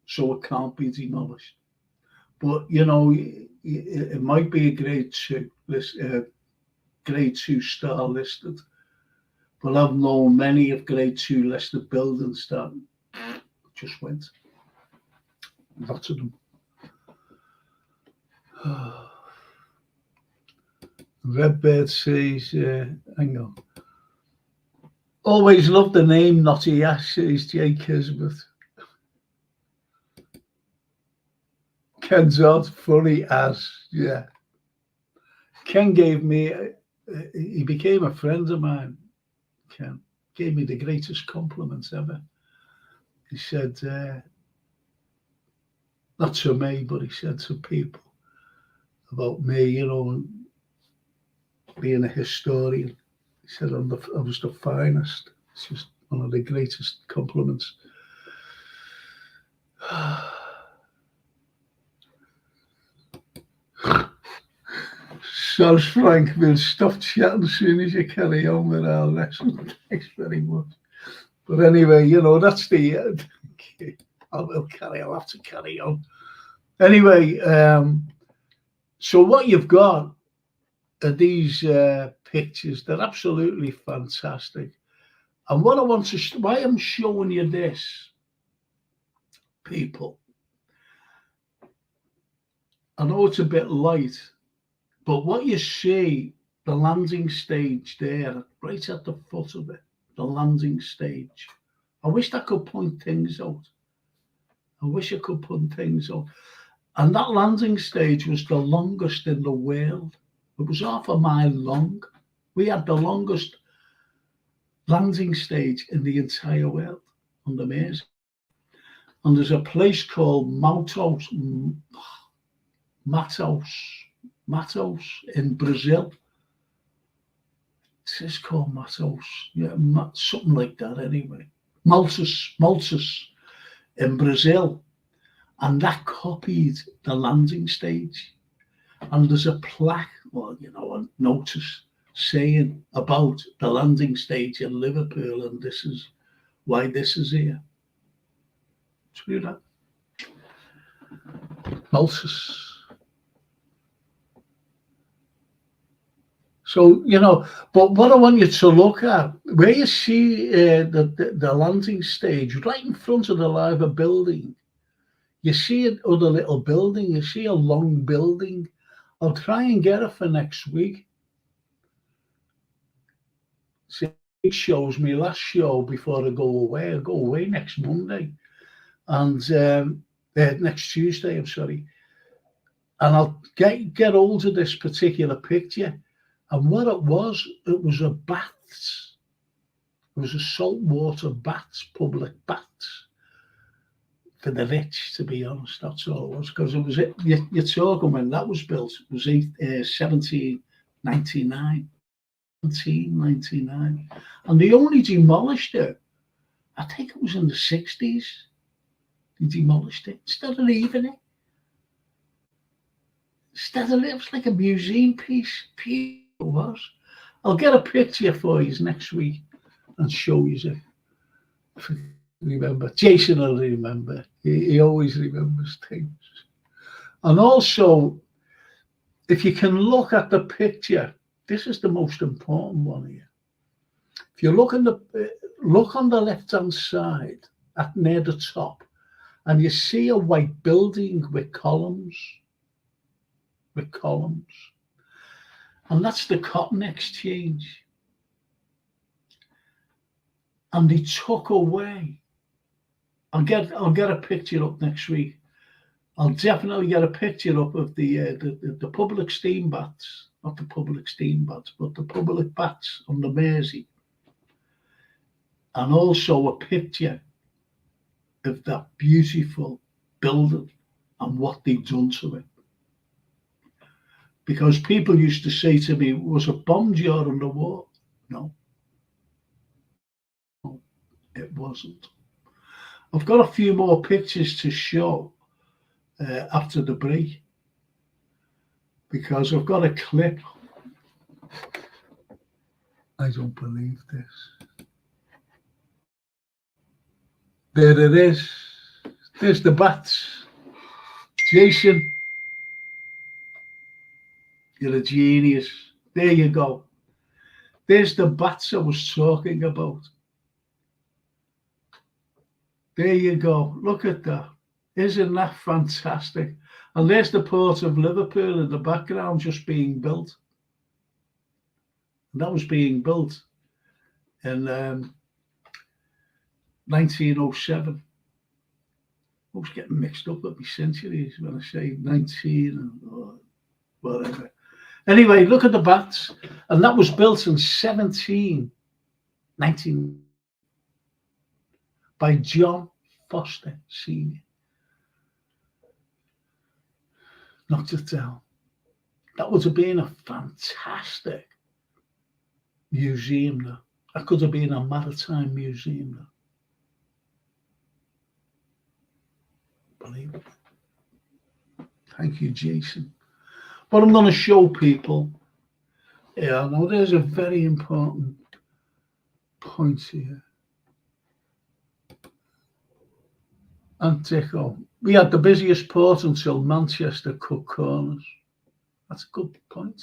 Speaker 1: so it can't be demolished. But it might be a grade 2 grade 2 star listed. But I've known many of grade 2 listed buildings that just went. Lots of them. Redbird says, hang on. Always loved the name Notty Ash, says Jay Kisbeth. Ken's odd, funny as, yeah. Ken gave me, he became a friend of mine, Ken. Gave me the greatest compliments ever. He said, not to me, but he said to people about me, you know, being a historian. He said I was the finest. It's just one of the greatest compliments. Says Frank, we'll stop chatting as soon as you carry on with our lesson. Thanks very much. But anyway, you know, that's the end. I'll have to carry on. Anyway, so what you've got are these pictures. They're absolutely fantastic. And what I want to, why I'm showing you this, people, I know it's a bit light, but what you see, the landing stage there, right at the foot of it, the landing stage. I wish I could point things out. And that landing stage was the longest in the world. It was half a mile long. We had the longest landing stage in the entire world on the Mersey. And there's a place called Matos in Brazil. It's called Matos, yeah, something like that anyway. Maltas in Brazil. And that copied the landing stage. And there's a plaque, well, you know, a notice saying about the landing stage in Liverpool, and this is why this is here. See that? Maltas. So, you know, but what I want you to look at, where you see the landing stage, right in front of the Liver building, you see another little building, you see a long building. I'll try and get it for next week. See, it shows me last show before I go away. I go away next Monday. And next Tuesday, I'm sorry. And I'll get hold of this particular picture. And what it was a baths. It was a saltwater baths, public baths for the rich, to be honest. That's all it was. Because it was you're talking when that was built, it was 1799. 1799. And they only demolished it, I think it was in the 60s. They demolished it instead of leaving it. It was like a museum piece. It was. I'll get a picture for you next week and show you it. If you remember, Jason will remember. He always remembers things. And also, if you can look at the picture, this is the most important one here. If you look on the left-hand side, near the top, and you see a white building with columns. And that's the Cotton Exchange. And they took away. I'll get a picture up next week. I'll definitely get a picture up of the public steam baths, not the public steam baths, but the public baths on the Mersey. And also a picture of that beautiful building and what they've done to it. Because people used to say to me, was it bombed during the war? No, it wasn't. I've got a few more pictures to show after the break, because I've got a clip. I don't believe this. There it is. There's the bats. Jason, you're a genius. There you go. There's the bats I was talking about. There you go. Look at that. Isn't that fantastic? And there's the port of Liverpool in the background just being built. And that was being built in 1907. I was getting mixed up with my centuries when I say 19 or whatever. Anyway, look at the bats. And that was built in 19 by John Foster Sr. Not to tell. That would have been a fantastic museum there. That could have been a maritime museum there. Believe it. Thank you, Jason. But I'm going to show people. Yeah, now there's a very important point here. Antico. We had the busiest port until Manchester cut corners. That's a good point.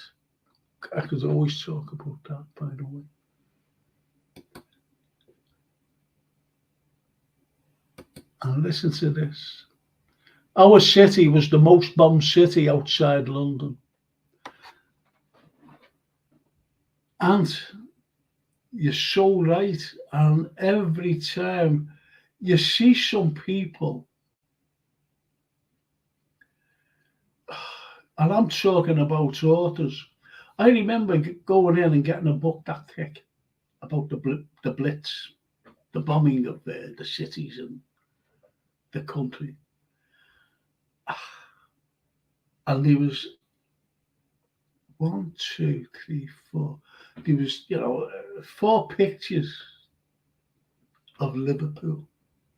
Speaker 1: I could always talk about that, by the way. And listen to this. Our city was the most bombed city outside London. And you're so right. And every time you see some people, and I'm talking about authors. I remember going in and getting a book that thick about the Blitz, the bombing of the cities and the country. And there was 1, 2, 3, 4. There was, 4 pictures of Liverpool.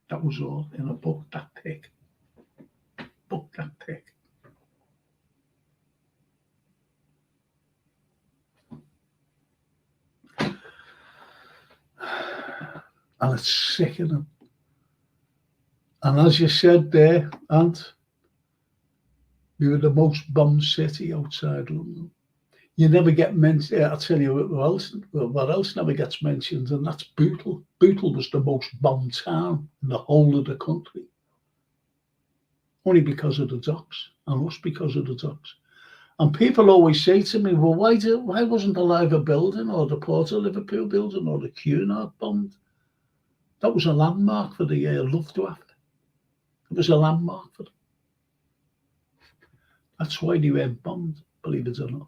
Speaker 1: That was all in a book that thick. Book that thick. And it's sickening. And as you said there, Ant, we were the most bombed city outside London. You never get mentioned. I'll tell you what else never gets mentioned, and that's Bootle. Bootle was the most bombed town in the whole of the country. Only because of the docks, and us because of the docks. And people always say to me, well, why wasn't the Liver building or the Port of Liverpool building or the Cunard bombed? That was a landmark for the Luftwaffe. It was a landmark for them. That's why they were bombed, believe it or not.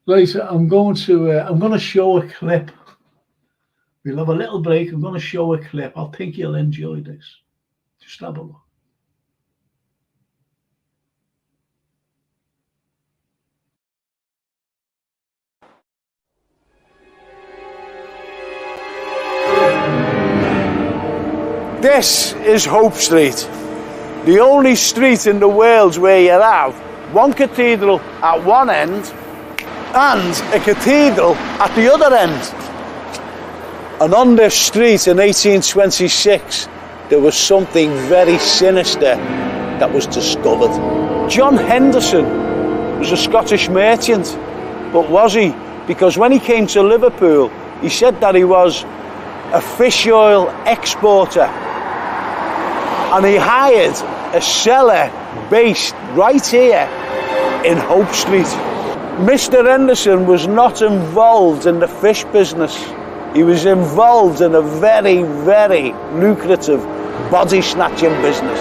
Speaker 1: Right, I'm going to show a clip. We'll have a little break. I'm going to show a clip. I think you'll enjoy this. Just have a look.
Speaker 2: This is Hope Street, the only street in the world where you have one cathedral at one end and a cathedral at the other end. And on this street in 1826, there was something very sinister that was discovered. John Henderson was a Scottish merchant, but was he? Because when he came to Liverpool, he said that he was a fish oil exporter. And he hired a cellar based right here in Hope Street. Mr. Henderson was not involved in the fish business. He was involved in a very, very lucrative body snatching business.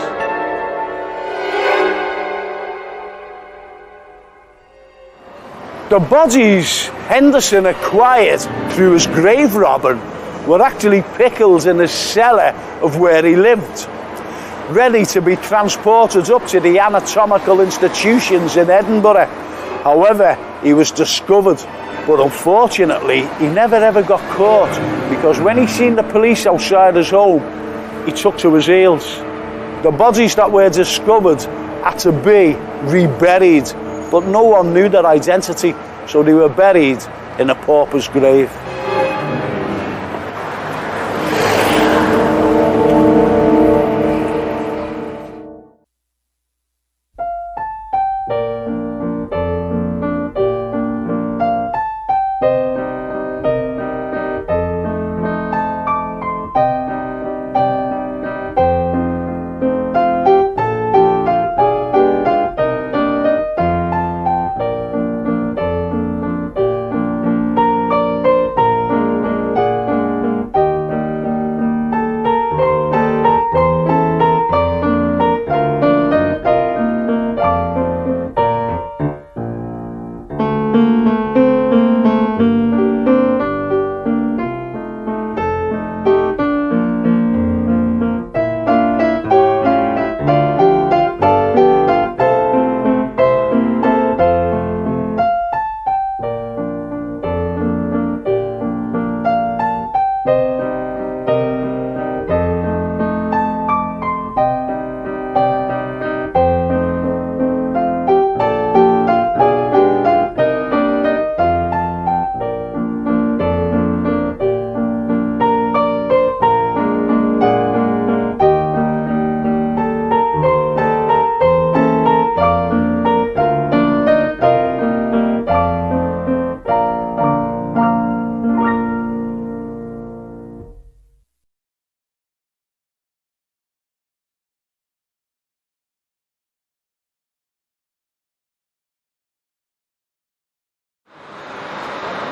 Speaker 2: The bodies Henderson acquired through his grave robbing were actually pickled in the cellar of where he lived, ready to be transported up to the anatomical institutions in Edinburgh. However, he was discovered, but unfortunately, he never ever got caught, because when he seen the police outside his home, he took to his heels. The bodies that were discovered had to be reburied, but no one knew their identity, so they were buried in a pauper's grave.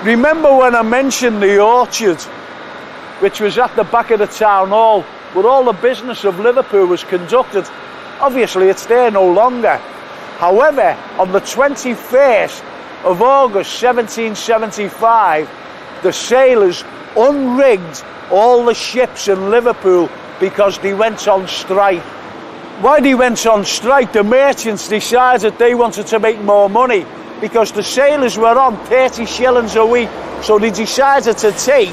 Speaker 2: Remember when I mentioned the orchard, which was at the back of the town hall, where all the business of Liverpool was conducted? Obviously it's there no longer. However, on the 21st of August 1775, the sailors unrigged all the ships in Liverpool because they went on strike. Why they went on strike? The merchants decided they wanted to make more money because the sailors were on 30 shillings a week, so they decided to take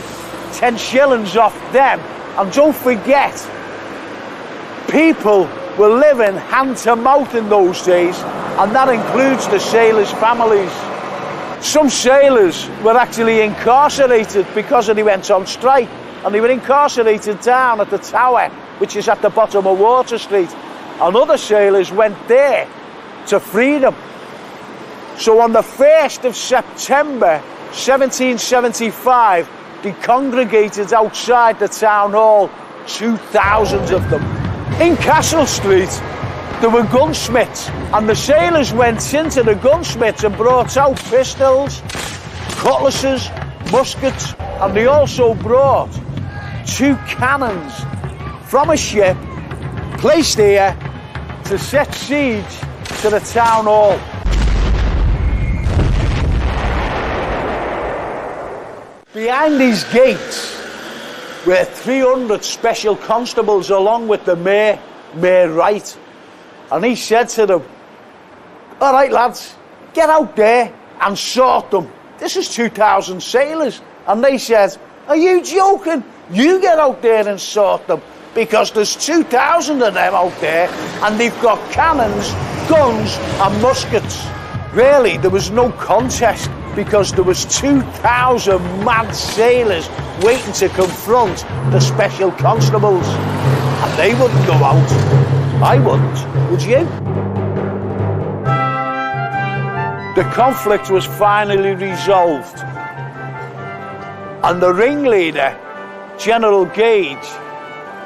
Speaker 2: 10 shillings off them. And don't forget, people were living hand to mouth in those days, and that includes the sailors' families. Some sailors were actually incarcerated because they went on strike, and they were incarcerated down at the Tower, which is at the bottom of Water Street, and other sailors went there to freedom. So on the 1st of September 1775, they congregated outside the town hall, 2,000 of them. In Castle Street, there were gunsmiths, and the sailors went into the gunsmiths and brought out pistols, cutlasses, muskets, and they also brought 2 cannons from a ship placed here to set siege to the town hall. Behind these gates were 300 special constables along with the Mayor Wright. And he said to them, "All right, lads, get out there and sort them. This is 2,000 sailors." And they said, "Are you joking? You get out there and sort them, because there's 2,000 of them out there and they've got cannons, guns and muskets." Really, there was no contest because there was 2,000 mad sailors waiting to confront the special constables. And they wouldn't go out. I wouldn't, would you? The conflict was finally resolved, and the ringleader, General Gage,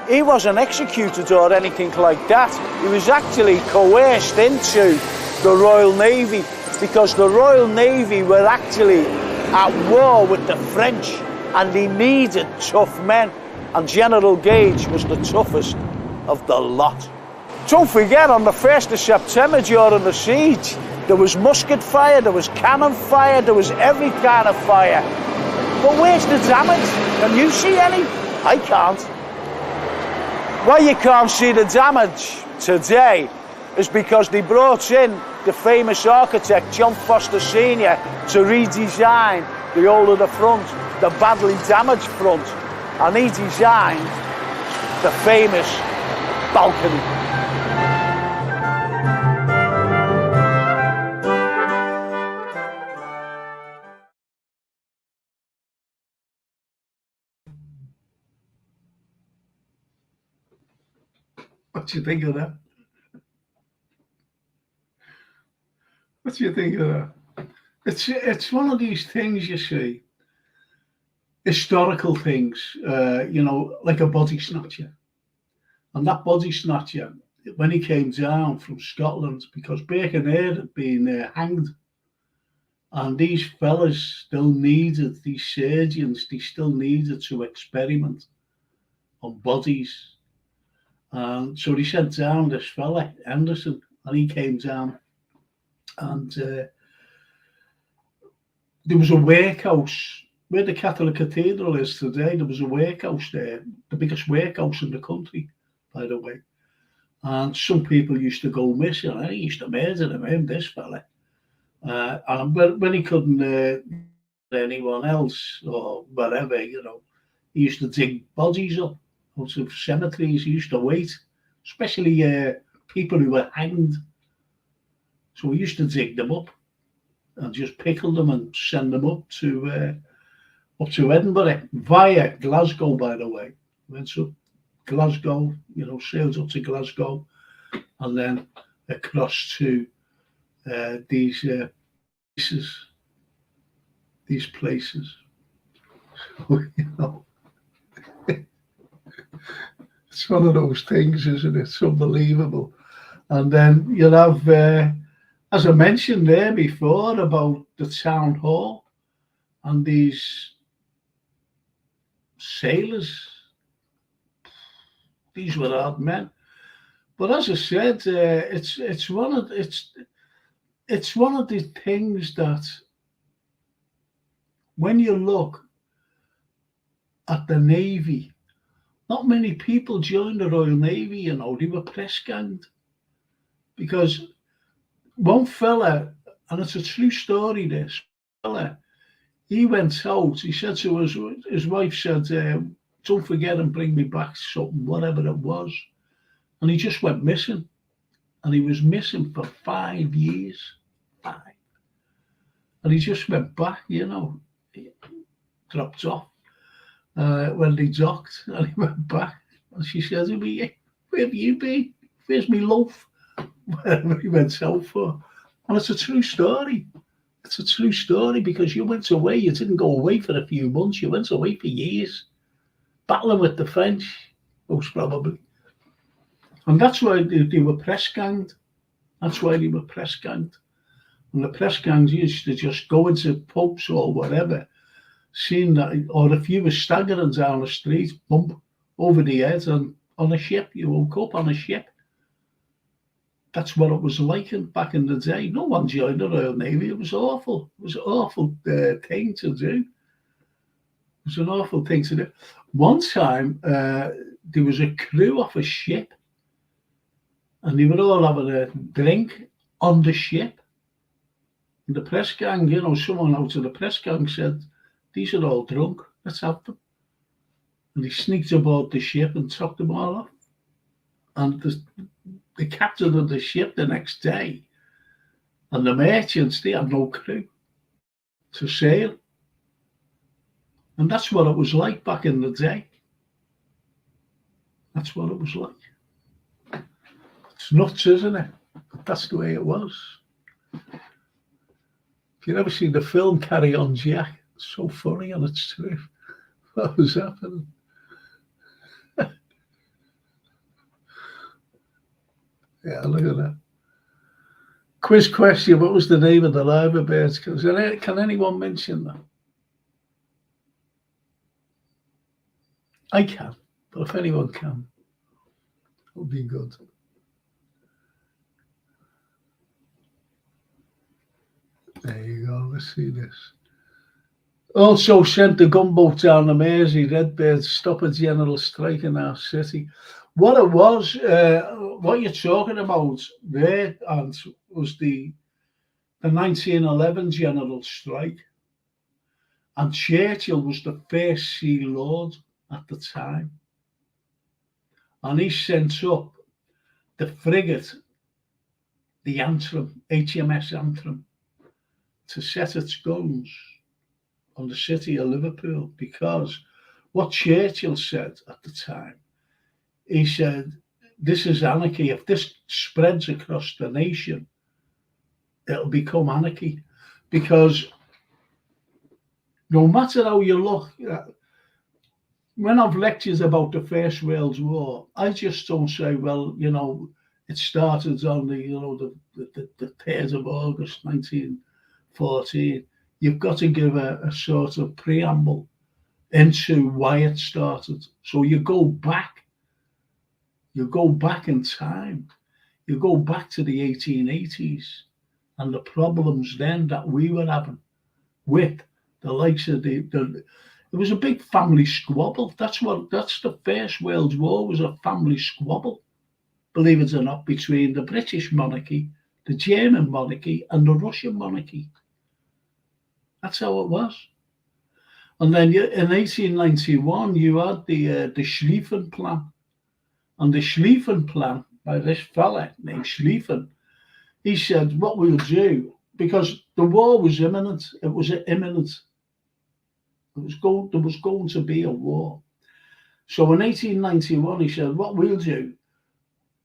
Speaker 2: he wasn't executed or anything like that. He was actually coerced into the Royal Navy, because the Royal Navy were actually at war with the French and they needed tough men, and General Gage was the toughest of the lot. Don't forget, on the 1st of September during the siege, there was musket fire, there was cannon fire, there was every kind of fire. But where's the damage? Can you see any? I can't. Why you can't see the damage today is because they brought in the famous architect John Foster Sr. to redesign the whole of the front, the badly damaged front, and he designed the famous balcony.
Speaker 1: What do you think of that? What do you think of that? It's one of these things, you see, historical things, you know, like a body snatcher. And that body snatcher, when he came down from Scotland, because Birkenhead had been hanged, and these fellas still needed, these surgeons, they still needed to experiment on bodies. And so they sent down this fella, Anderson, and he came down. And there was a workhouse where the Catholic Cathedral is today. There was a workhouse there, the biggest workhouse in the country, by the way. And some people used to go missing. I used to murder him, this fella. And when he couldn't anyone else or whatever, you know, he used to dig bodies up out of cemeteries. He used to wait, especially people who were hanged. So we used to dig them up and just pickle them and send them up to Edinburgh via Glasgow, by the way. Went to Glasgow, you know, sailed up to Glasgow, and then across to these places. So, you know, it's one of those things, isn't it? It's unbelievable. And then you'll have, as I mentioned there before, about the town hall and these sailors, these were hard men. But as I said, it's one of the things that when you look at the Navy, not many people joined the Royal Navy. You know, they were press ganged because one fella, and it's a true story. This fella, he went out. He said to his wife said, "Don't forget and bring me back something, whatever it was." And he just went missing. And he was missing for 5 years. 5. And he just went back, you know, he dropped off when they docked, and he went back. And she said to me, "Where have you been? Where's me loaf?" Whatever he went out for. And it's a true story. It's a true story because you went away. You didn't go away for a few months. You went away for years, battling with the French, most probably. And that's why they were press ganged. That's why they were press ganged. And the press gangs used to just go into pubs or whatever, seeing that, or if you were staggering down the street, bump over the head and on a ship. You woke up on a ship. That's what it was like back in the day. No one joined the Royal Navy. It was awful. It was an awful thing to do. It was an awful thing to do. One time, there was a crew off a ship, and they were all having a drink on the ship. And the press gang, you know, someone out of the press gang said, "These are all drunk, let's have them." And they sneaked aboard the ship and took them all off. And the captain of the ship the next day, and the merchants, they had no crew to sail. And that's what it was like back in the day. That's what it was like. It's nuts, isn't it? But that's the way it was. If you ever seen the film Carry On Jack, it's so funny and it's true. What was happening? Yeah, look at that. Quiz question, what was the name of the Liver Birds? Can anyone mention that? I can, but if anyone can, it'll be good. There you go, let's see this. Also sent the gunboat down the Mersey, Redbirds stop a general strike in our city. What it was, what you're talking about there, and was the 1911 general strike. And Churchill was the first Sea Lord at the time. And he sent up the frigate, the Antrim, HMS Antrim, to set its guns on the city of Liverpool, because what Churchill said at the time, he said, "This is anarchy. If this spreads across the nation, it'll become anarchy." Because no matter how you look, when I've lectured about the First World War, I just don't say, well, you know, it started on the 3rd of August, 1914. You've got to give a sort of preamble into why it started. So you go back in time. You go back to the 1880s and the problems then that we were having with the likes of it was a big family squabble. That's the First World War, was a family squabble, believe it or not, between the British monarchy, the German monarchy, and the Russian monarchy. That's how it was. And then in 1891, you had the Schlieffen Plan. And the Schlieffen Plan, by this fella named Schlieffen, he said, what we'll do, because the war was imminent. It was imminent. There was going to be a war. So in 1891, he said, what we'll do,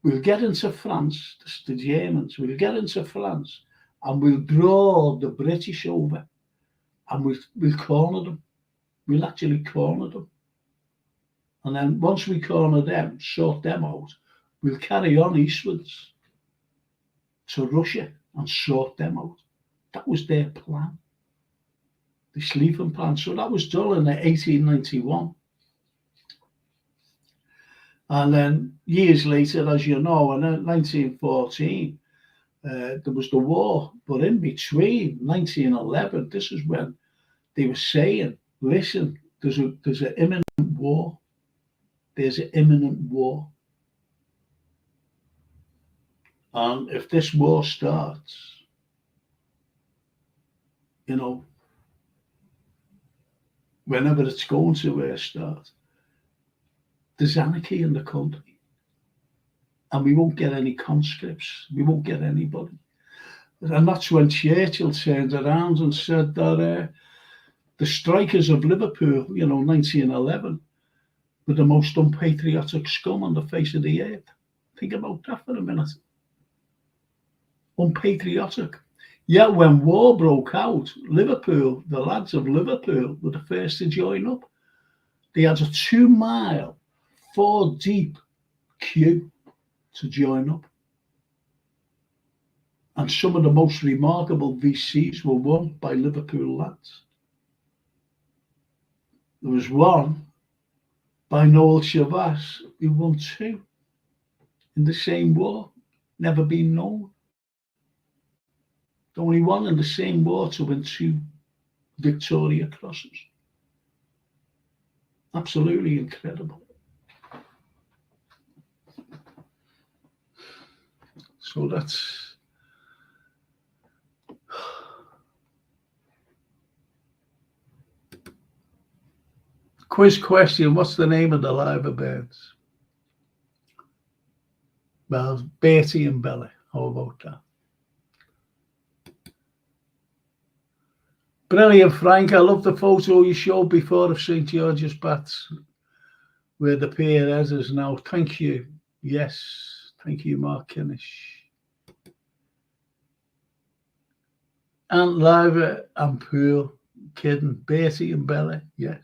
Speaker 1: we'll get into France, the Germans, we'll get into France, and we'll draw the British over, and we'll corner them. We'll actually corner them. And then once we corner them, sort them out, we'll carry on eastwards to Russia and sort them out. That was their plan. The the sleeping plan. So that was done in 1891. And then years later, as you know, in 1914, there was the war. But in between 1911, this is when they were saying, listen, there's an imminent war. There's an imminent war. And if this war starts, you know, whenever it's going to start, there's anarchy in the country. And we won't get any conscripts. We won't get anybody. And that's when Churchill turned around and said that the strikers of Liverpool, 1911, were the most unpatriotic scum on the face of the earth. Think about that for a minute. Unpatriotic. Yet when war broke out, Liverpool, the lads of Liverpool, were the first to join up. They had a 2-mile, 4-deep queue to join up. And some of the most remarkable VCs were won by Liverpool lads. There was one by Noel Chavas who won 2 in the same war, never been known. The only one in the same war to win 2 Victoria Crosses. Absolutely incredible. So that's quiz question. What's the name of the liver birds? Well, Bertie and Belly. How about that? Brilliant, Frank. I love the photo you showed before of St. George's Bats, where the pier is now. Thank you. Yes. Thank you, Mark Kinnish. Ant Liver and Pool. Kidding. Bertie and Belly. Yes.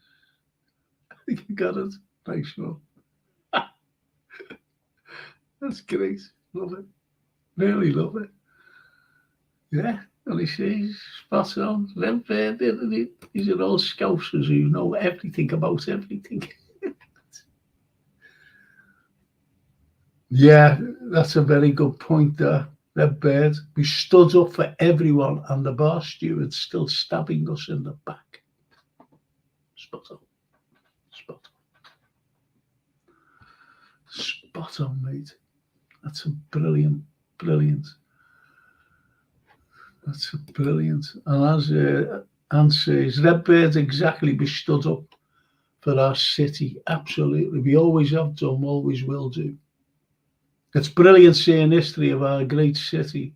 Speaker 1: I think you got it. Thanks, Sean. That's great. Love it. Really love it. Yeah. And he says, spot on. These are all scousers who know everything about everything. Yeah, that's a very good point there. Red Bird. We stood up for everyone and the bar steward's still stabbing us in the back. Spot on. Spot on. Spot on, mate. That's a brilliant. That's brilliant. And as Anne says, Redbird exactly, we stood up for our city. Absolutely. We always have done, always will do. It's brilliant seeing history of our great city.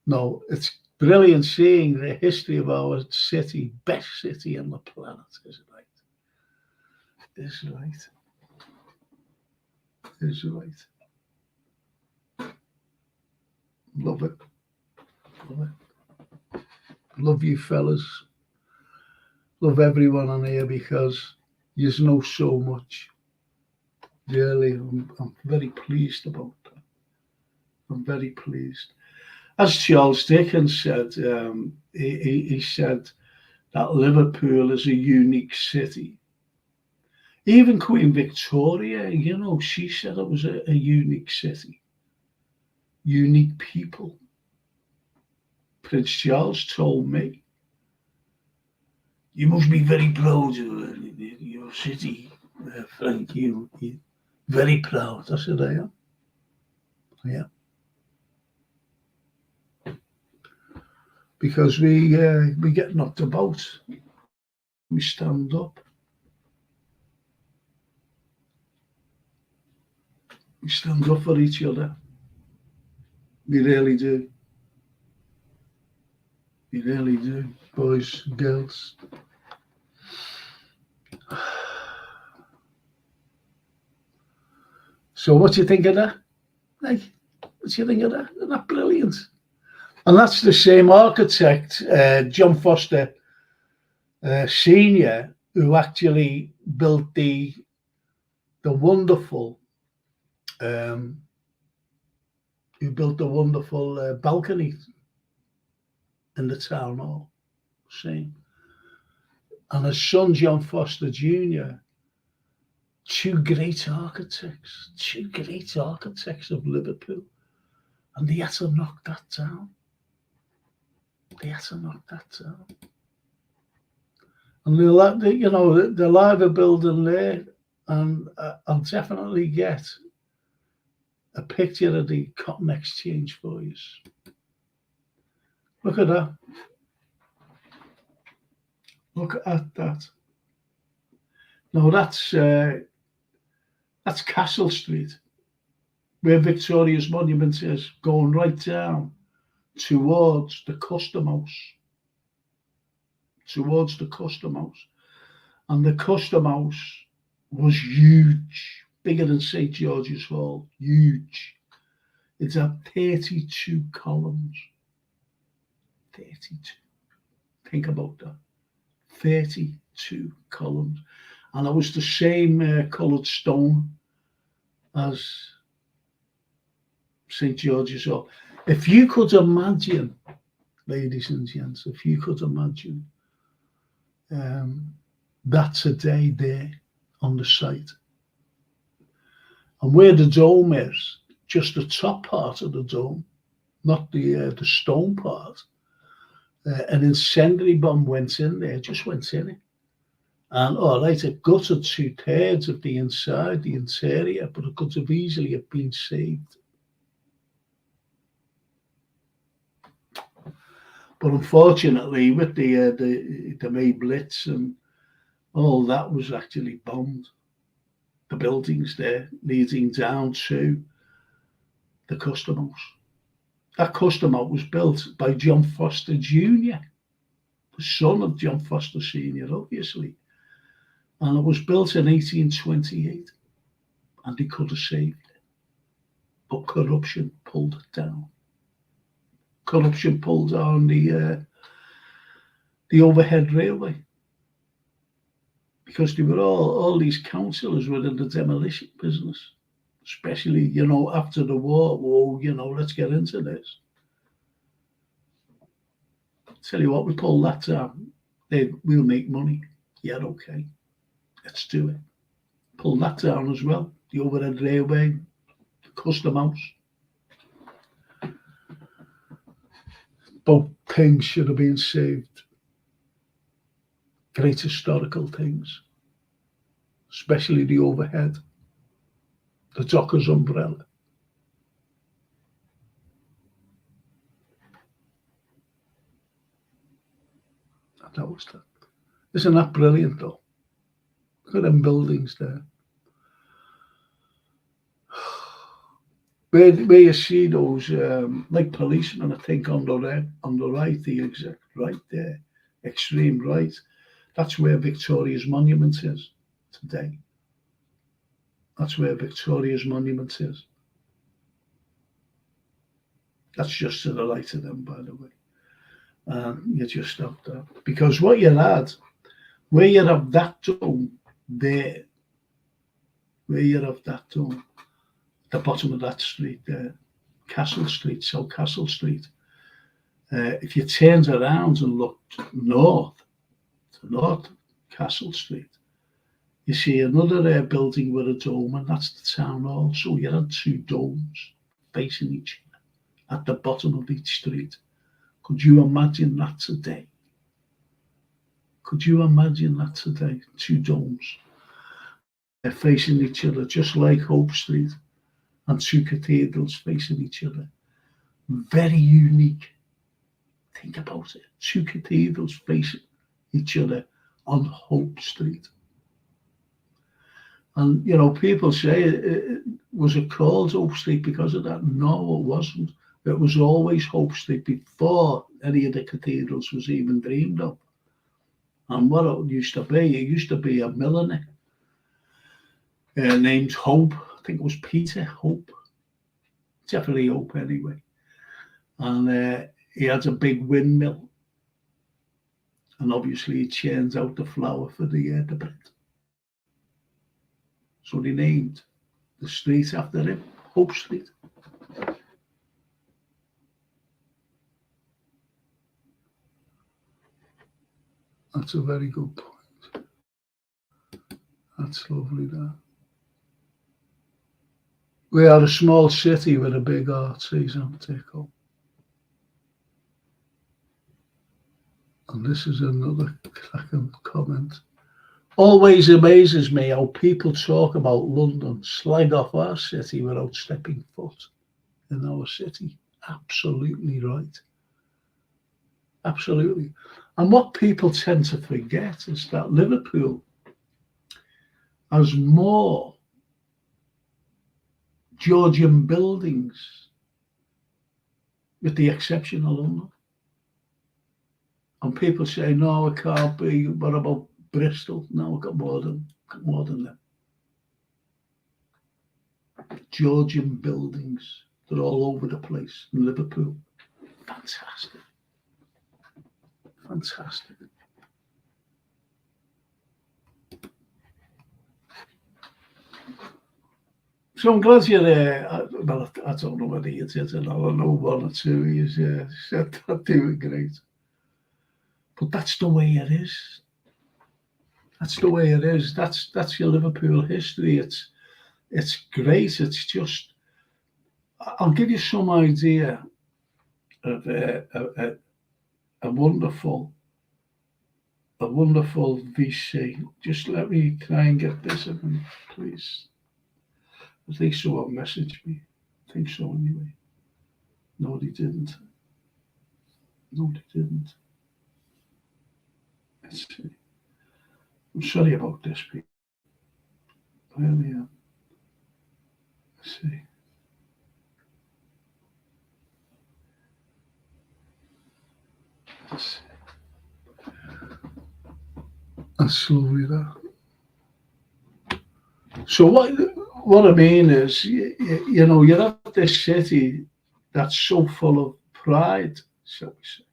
Speaker 1: No, it's brilliant seeing the history of our city, best city on the planet, is it right? Is it right? Is it right? Love it. Love it. Love you fellas. Love everyone on here because you know so much. Really, I'm very pleased about that. I'm very pleased. As Charles Dickens said, he said that Liverpool is a unique city. Even Queen Victoria, she said it was a unique city. Unique people. Prince Charles told me, you must be very proud of your city, Frank. You're very proud. I said, I am. Yeah. Because we get knocked about. We stand up. We stand up for each other. We really do. We really do, boys and girls. So what do you think of that? Like, what do you think of that? Isn't that brilliant? And that's the same architect, John Foster Senior, who actually built the wonderful balcony in the town hall. Same. and his son John Foster Jr., two great architects of Liverpool, and they had to knock that down. And they'll either building there, and I'll definitely get a picture of the cotton exchange for you. Look at that. Look at that. Now that's Castle Street, where Victoria's Monument is, going right down towards the Custom House. And the Custom House was huge, bigger than St. George's Hall, huge. It's had 32 columns. 32. Think about that. 32 columns. And it was the same coloured stone as St. George's Hall. If you could imagine, ladies and gents, if you could imagine that today there on the site, and where the dome is, just the top part of the dome, not the stone part, an incendiary bomb went in there, just went in it. And it gutted 2/3 of the inside, the interior, but it could have easily have been saved. But unfortunately, with the May Blitz and all that was actually bombed. The buildings there leading down to the Custom House. That Custom House was built by John Foster Jr., the son of John Foster Sr., obviously. And it was built in 1828, and they could have saved it. But corruption pulled it down. Corruption pulled down the overhead railway, because they were all these councillors were in the demolition business, especially, after the war. Let's get into this. Tell you what, we pull that down. We'll make money. Yeah, okay. Let's do it. Pull that down as well. The overhead railway, the Custom House. Both things should have been saved. Great historical things, especially the overhead, the Dockers umbrella. And that was that. Isn't that brilliant, though? Look at them buildings there. Where you see those, like policemen, I think on the right, the exact right there, extreme right. That's where Victoria's Monument is today. That's where Victoria's Monument is. That's just to the right of them, by the way. You just have that. Because what you had, where you have that dome there, where you have that dome, the bottom of that street there, Castle Street, South Castle Street. If you turned around and looked north Castle Street, you see another building with a dome, and that's the town hall. So you had two domes facing each other at the bottom of each street. Could you imagine that today? Could you imagine that today? Two domes. They're facing each other, just like Hope Street, and two cathedrals facing each other. Very unique. Think about it. Two cathedrals facing each other on Hope Street. And, people say, was it called Hope Street because of that? No, it wasn't. It was always Hope Street before any of the cathedrals was even dreamed of. And what it used to be a milliner named Hope. I think it was Peter Hope. Definitely Hope anyway. And he had a big windmill. And obviously he churns out the flour for the bread. So they named the street after him, Hope Street. That's a very good point. That's lovely, that. We are a small city with a big heart, says Tickle. And this is another cracking comment. Always amazes me how people talk about London, slag off our city without stepping foot in our city. Absolutely right. Absolutely. And what people tend to forget is that Liverpool has more Georgian buildings, with the exception of London. And people say, no, it can't be. What about Bristol? No, we've got more than that. Georgian buildings, they're all over the place in Liverpool. Fantastic. Fantastic. So I'm glad you're there. Well, I don't know whether you did or not. I know one or two of you said that they were great. But that's the way it is. That's the way it is. That's your Liverpool history. It's great. It's just, I'll give you some idea of a wonderful VC. Just let me try and get this in, please. I think someone messaged me. I think so anyway. No, they didn't. Let's see. I'm sorry about this, people. I really am. Let's see. That's slowly that. So what I mean is, you know, you're at this city that's so full of pride, shall we say.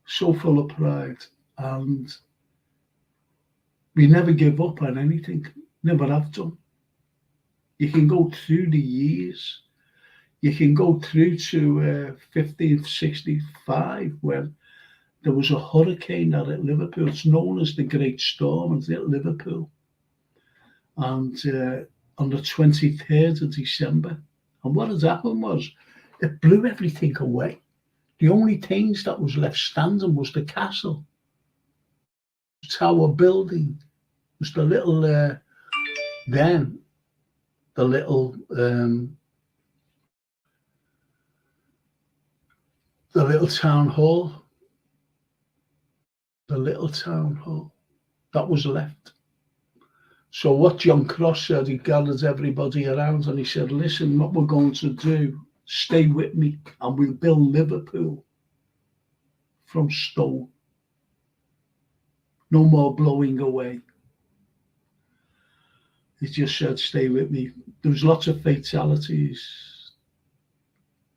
Speaker 1: So full of pride, and we never give up on anything. Never have done. You can go through the years. You can go through to 1565 when there was a hurricane that hit Liverpool. It's known as the Great Storm, and it hit Liverpool. And on the 23rd of December. And what had happened was it blew everything away. The only things that was left standing was the castle. Tower building was the little town hall. The little town hall that was left. So what John Cross said, he gathered everybody around and he said, listen, what we're going to do, stay with me and we'll build Liverpool from stone. No more blowing away. He just said, stay with me. There was lots of fatalities.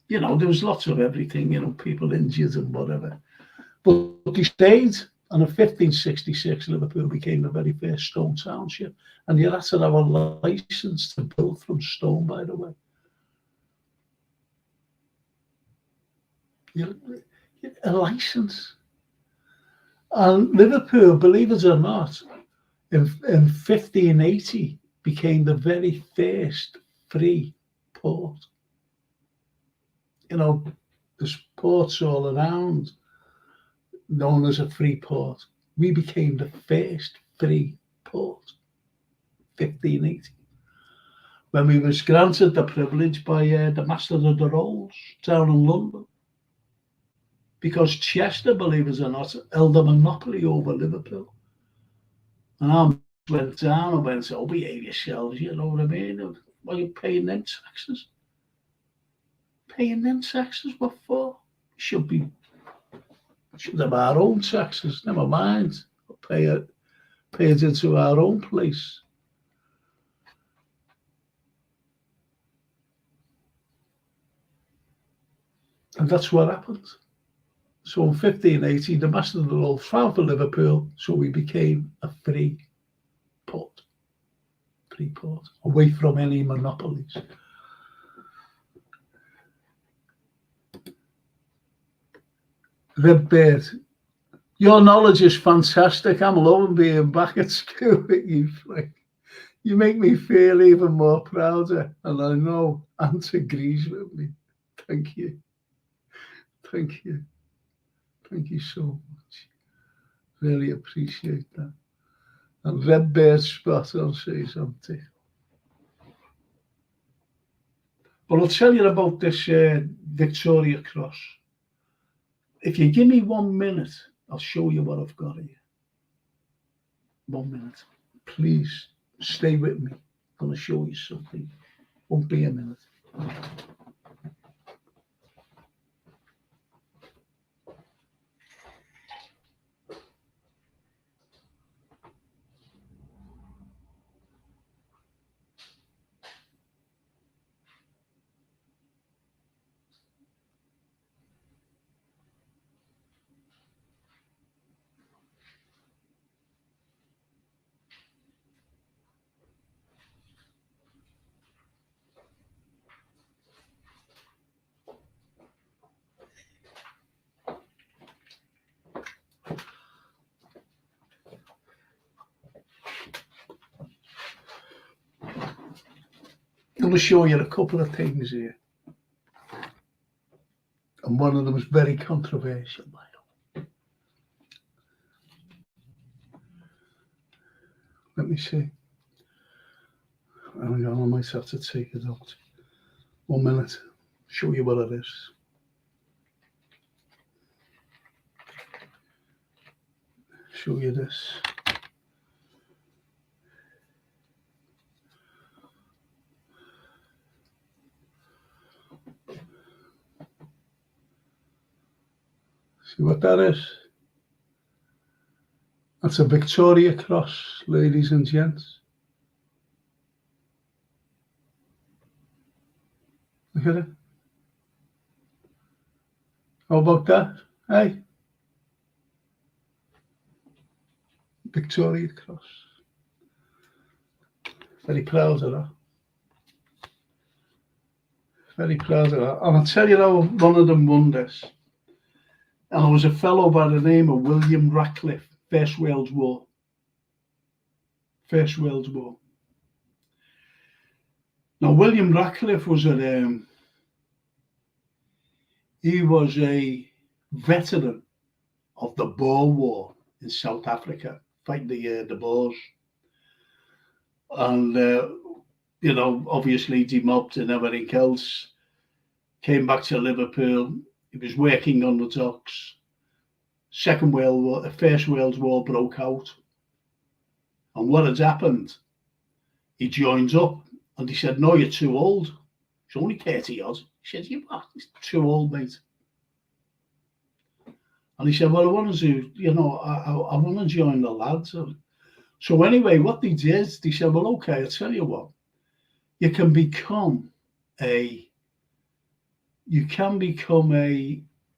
Speaker 1: You know, there was lots of everything, you know, people injured and whatever. But they stayed. And in 1566, Liverpool became the very first stone township. And you had to have a license to build from stone, by the way. A license. And Liverpool, believe it or not, in 1580 became the very first free port. You know, there's ports all around, known as a free port. We became the first free port, 1580, when we was granted the privilege by the Master of the Rolls down in London. Because Chester, believe it or not, held a monopoly over Liverpool. And I went down and went, oh, behave yourselves, you know what I mean? Why are you paying them taxes? Paying them taxes, what for? Should have our own taxes, never mind. Pay it into our own place. And that's what happened. So in 1580, the Master of the Rolls found for Liverpool, so we became a free port, away from any monopolies. Redbird Your knowledge is fantastic. I'm loving being back at school with you, Frank. You make me feel even more prouder, and I know Ant agrees with me. Thank you. Thank you. Thank you so much. Really appreciate that. And Red Beard spot on, says Auntie. But I'll tell you about this Victoria Cross. If you give me 1 minute, I'll show you what I've got here. 1 minute. Please stay with me. I'm going to show you something. Won't be a minute. I'm going to show you a couple of things here. And one of them is very controversial, by the way. Let me see. Hang on, I might have to take it out. 1 minute. Show you what it is. Show you this. See what that is? That's a Victoria Cross, ladies and gents. Look at it. How about that? Hey? Victoria Cross. Very proud of that. Very proud of that. And I'll tell you how one of them won this. And there was a fellow by the name of William Ratcliffe, First World War. First World War. Now, William Ratcliffe was he was a veteran of the Boer War in South Africa, fighting the Boers. And, you know, obviously demobbed and everything else. Came back to Liverpool. He was working on the docks. First World War broke out. And what had happened? He joins up and he said, "No, you're too old." He's only 30 odd. He said, "You are too old, mate." And he said, "Well, I want to, you know, I want to join the lads." So anyway, what they did, they said, "Well, okay, I'll tell you what. You can become a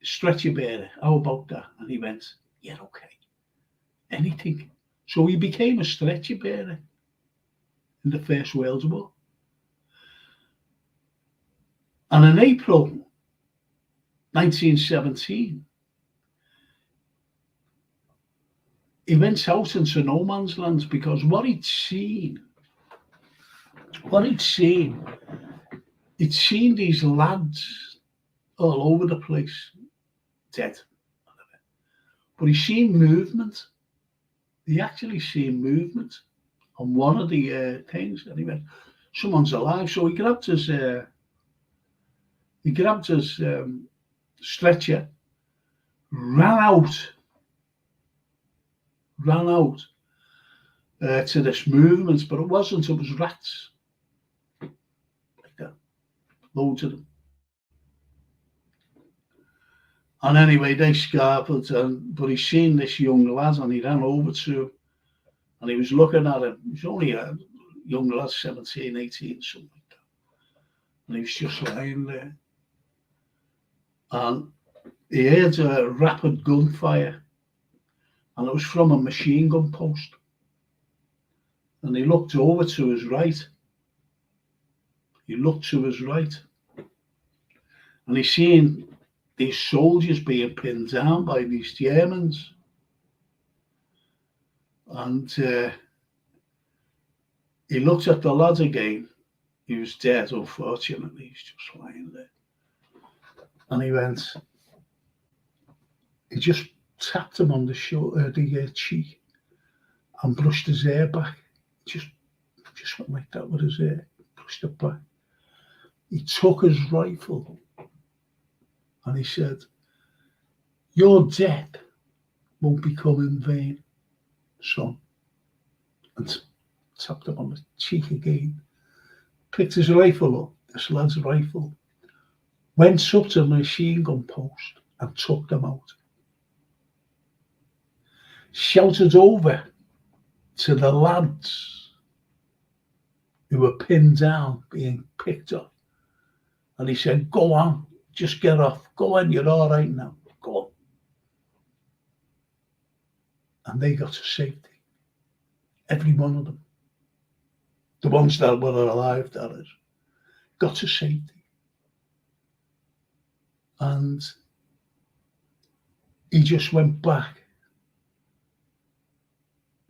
Speaker 1: stretcher bearer. How about that?" And he went, "Yeah, okay. Anything." So he became a stretcher bearer in the First World War. And in April 1917, he went out into no man's land because what he'd seen these lads all over the place, dead. But he'd seen movement. He actually seen movement on one of the things, and he went, "Someone's alive." So he grabbed his stretcher, ran out to this movement, but it wasn't. It was rats, like that, loads of them. And anyway, they scarpered, but he seen this young lad, and he ran over to him, and he was looking at him. He was only a young lad, 17, 18, something like that. And he was just lying there. And he heard a rapid gunfire, and it was from a machine gun post. And he looked over to his right. And he seen these soldiers being pinned down by these Germans. And he looked at the lad again. He was dead, unfortunately. He's just lying there. And he just tapped him on the shoulder, the cheek, and brushed his hair back. Just went like that with his hair, brushed it back. He took his rifle and he said, "Your death won't become in vain, son." And tapped him on the cheek again. Picked his rifle up, this lad's rifle, went up to the machine gun post and took them out. Shouted over to the lads who were pinned down, being picked up. And he said, "Go on, just get off. Go on, you're all right now. Go on." And they got to safety. Every one of them. The ones that were alive, that is, got to safety. And he just went back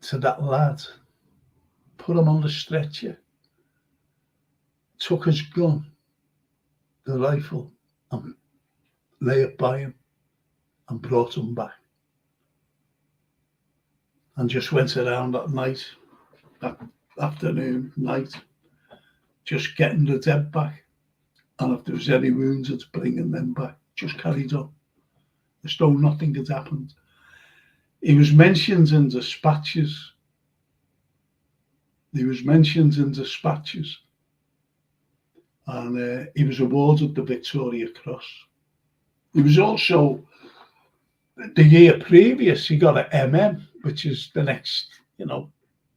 Speaker 1: to that lad, put him on the stretcher, took his gun, the rifle, and lay it by him and brought him back. And just went around that night, that afternoon, night, just getting the dead back. And if there was any wounded, bringing them back. Just carried on, as though nothing had happened. He was mentioned in dispatches. And he was awarded the Victoria Cross. He was also, the year previous, he got an MM, which is the next,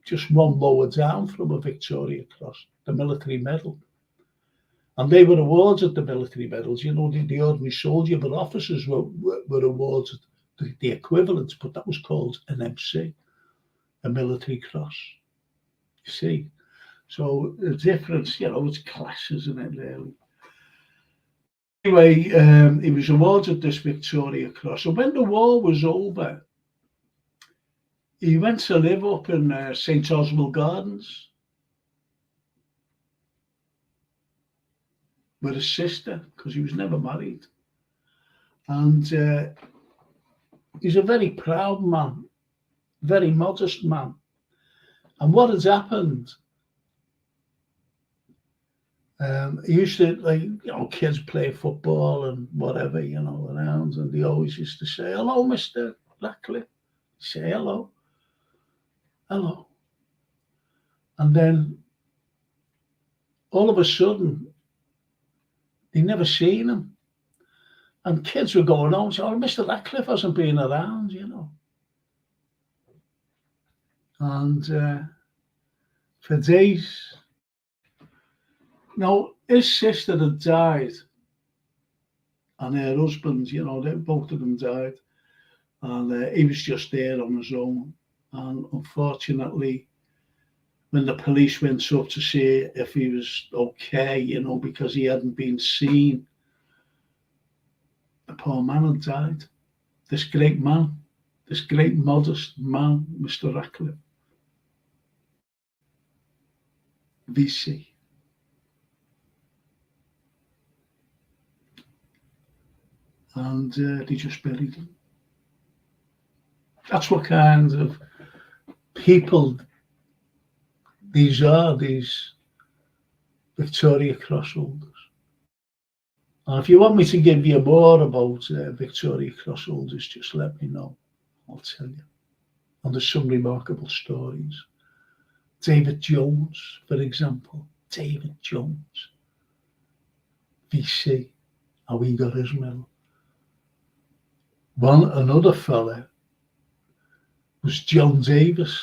Speaker 1: just one lower down from a Victoria Cross, the military medal. And they were awarded the military medals, the ordinary soldier, but officers were awarded the equivalent, but that was called an MC, a military cross. You see? So the difference, it's class, isn't it, really? Anyway, he was awarded this Victoria Cross. And when the war was over, he went to live up in St. Oswald Gardens with his sister, because he was never married. And he's a very proud man, very modest man. And what has happened, he used to, kids play football and whatever, around, and he always used to say, "Hello, Mr. Ratcliffe." Say hello. Hello. And then all of a sudden, they never seen him. And kids were going on, saying, "Oh, Mr. Ratcliffe hasn't been around, And for days, his sister had died, and her husband, both of them died. And he was just there on his own. And unfortunately, when the police went up to see if he was okay, because he hadn't been seen, the poor man had died. This great man, this great modest man, Mr. Ratcliffe. VC. And they just buried him. That's what kind of people these are, these Victoria Cross holders. And if you want me to give you more about Victoria Cross holders, just let me know. I'll tell you. And there's some remarkable stories. David Jones, for example. David Jones. VC, how he got his medal. Another fella was John Davis,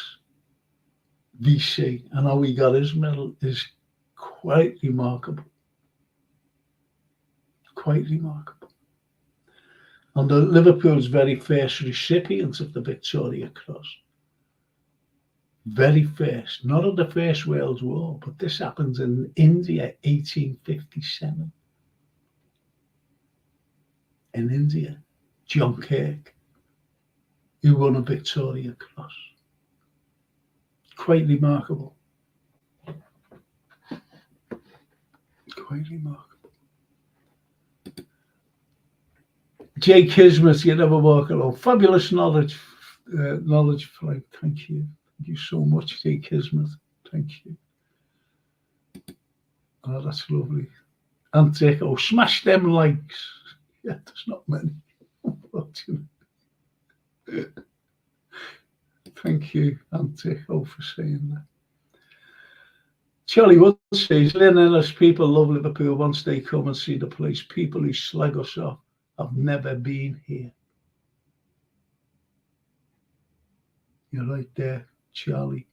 Speaker 1: VC, and how he got his medal is quite remarkable. Quite remarkable. And the Liverpool's very first recipient of the Victoria Cross. Very first, not of the First World War, but this happened in India, 1857. In India, John Kirk, who won a Victoria Cross. Quite remarkable. Quite remarkable. Jay Kismet, you never walk alone. Fabulous knowledge, Frank. Thank you. Thank you so much, Jay Kismet. Thank you. Oh, that's lovely. Antico, smash them likes. Yeah, there's not many. Unfortunately. Thank you, Antico, for saying that. Charlie Wood says, Lynn Ellis, people love Liverpool once they come and see the place. People who slag us off have never been here. You're right there, Charlie.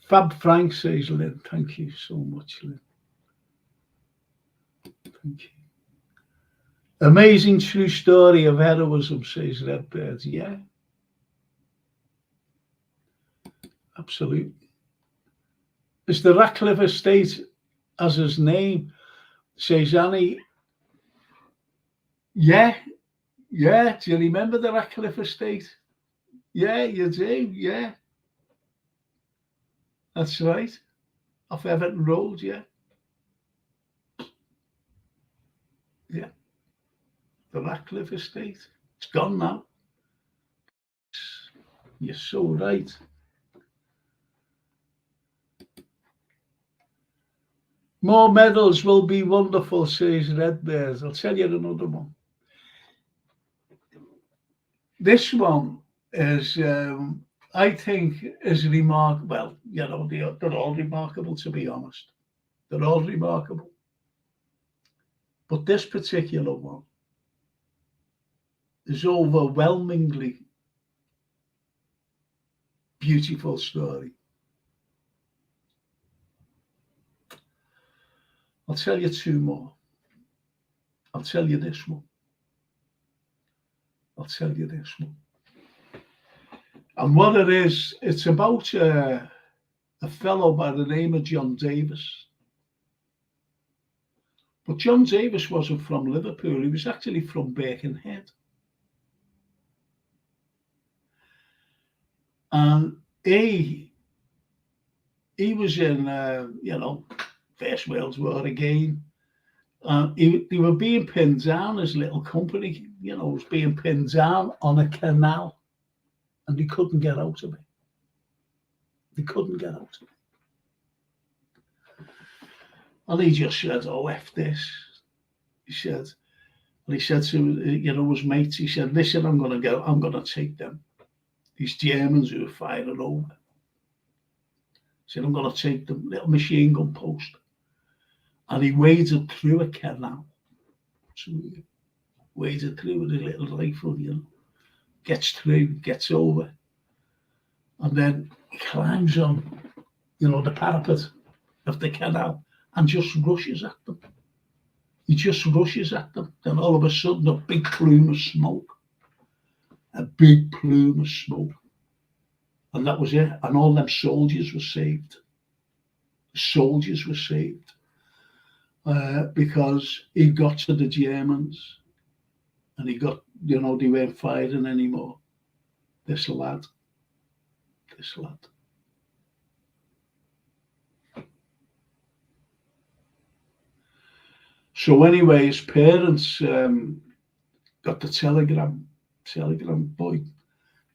Speaker 1: Fab Frank says, Lynn, thank you so much, Lynn. Thank you. Amazing true story of heroism, says Redbird. Yeah. Absolutely. It's the Ratcliffe Estate as his name, says Annie. Yeah. Yeah. Do you remember the Ratcliffe Estate? Yeah, you do. Yeah. That's right. Off Everton Road, yeah. Yeah. The Ratcliffe Estate. It's gone now. You're so right. More medals will be wonderful, says Redbears. I'll tell you another one. This one is, I think, is remarkable. Well, you know, they're all remarkable, to be honest. They're all remarkable. But this particular one is overwhelmingly beautiful story. I'll tell you two more. I'll tell you this one. I'll tell you this one. And what it is, it's about a fellow by the name of John Davis. But John Davis wasn't from Liverpool. He was actually from Birkenhead. And he was in, First World War again. They were being pinned down, his little company, was being pinned down on a canal. And they couldn't get out of it. They couldn't get out of it. And he just said, oh, F this. He said to, his mates, he said, listen, I'm going to take them. These Germans who were firing over. He said, I'm going to take them, little machine gun post. And he waded through a canal. So he waded through with a little rifle, gets through, gets over. And then he climbs on, the parapet of the canal and just rushes at them. He just rushes at them. Then all of a sudden, a big plume of smoke. A big plume of smoke. And that was it. And all them soldiers were saved. The soldiers were saved. Because he got to the Germans and he got, they weren't firing anymore. This lad. So anyway, his parents got the telegram boy.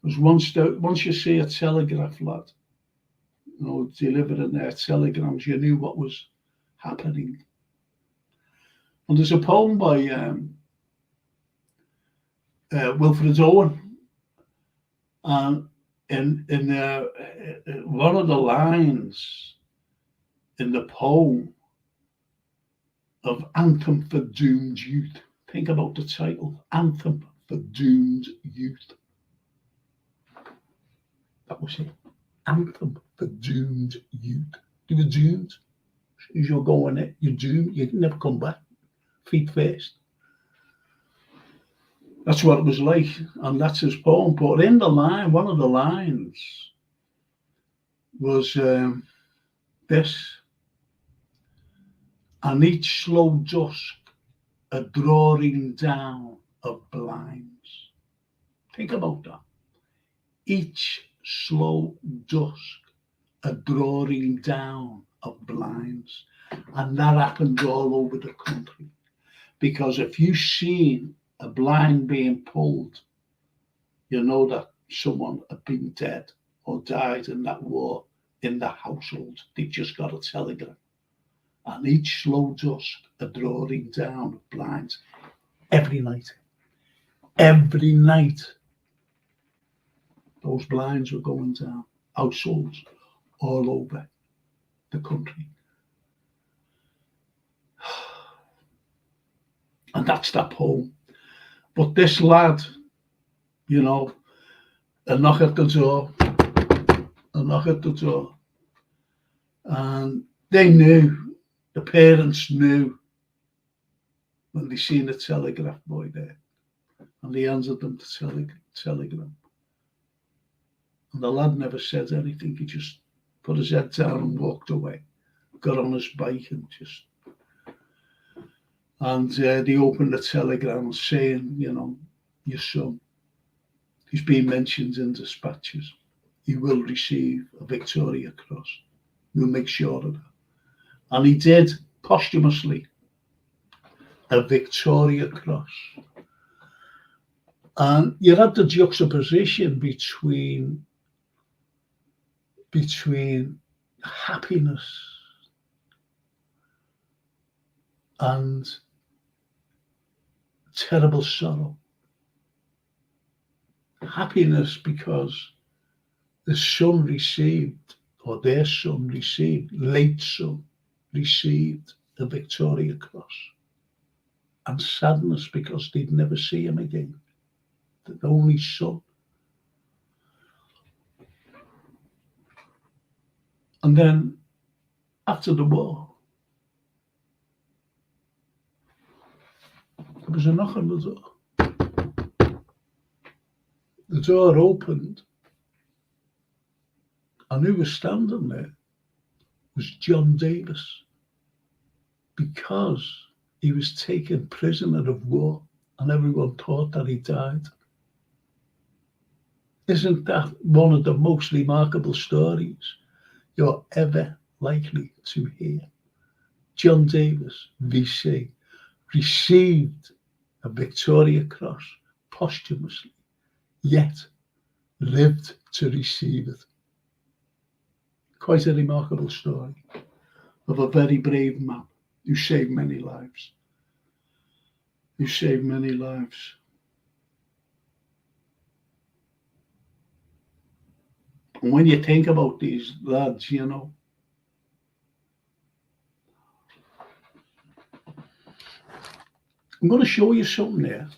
Speaker 1: Because once you see a telegraph lad, delivering their telegrams, you knew what was happening. And there's a poem by Wilfred Owen, and in one of the lines in the poem of Anthem for Doomed Youth. Think about the title, Anthem for Doomed Youth. That was it. Anthem for Doomed Youth. You were doomed. As you're going it, you're doomed. You can never come back. Feet first. That's what it was like, and that's his poem. But in the line, one of the lines was this: and each slow dusk, a drawing down of blinds. Think about that. Each slow dusk, a drawing down of blinds. And that happened all over the country. Because if you've seen a blind being pulled, you know that someone had been dead or died in that war in the household. They just got a telegram. And each slow dusk, a drawing down of blinds every night. Every night, those blinds were going down. Households all over the country. And that's that home. But this lad, you know, a knock at the door, a knock at the door. And they knew, the parents knew when they seen the telegraph boy there. And they answered them the telegram. And the lad never said anything. He just put his head down and walked away. Got on his bike and just... And they opened the telegram saying, you know, your son, he's been mentioned in dispatches. He will receive a Victoria Cross. We'll make sure of that. And he did, posthumously, a Victoria Cross. And you had the juxtaposition between happiness and terrible sorrow. Happiness because the son received, or their son received, late son received a Victoria Cross. And sadness because they'd never see him again. The only son. And then after the war, there was a knock on the door. The door opened, and who was standing there was John Davis, because he was taken prisoner of war, and everyone thought that he died. Isn't that one of the most remarkable stories you're ever likely to hear? John Davis, VC, received a Victoria Cross posthumously, yet lived to receive it. Quite a remarkable story of a very brave man who saved many lives. Who saved many lives. And when you think about these lads, you know, I'm going to show you something there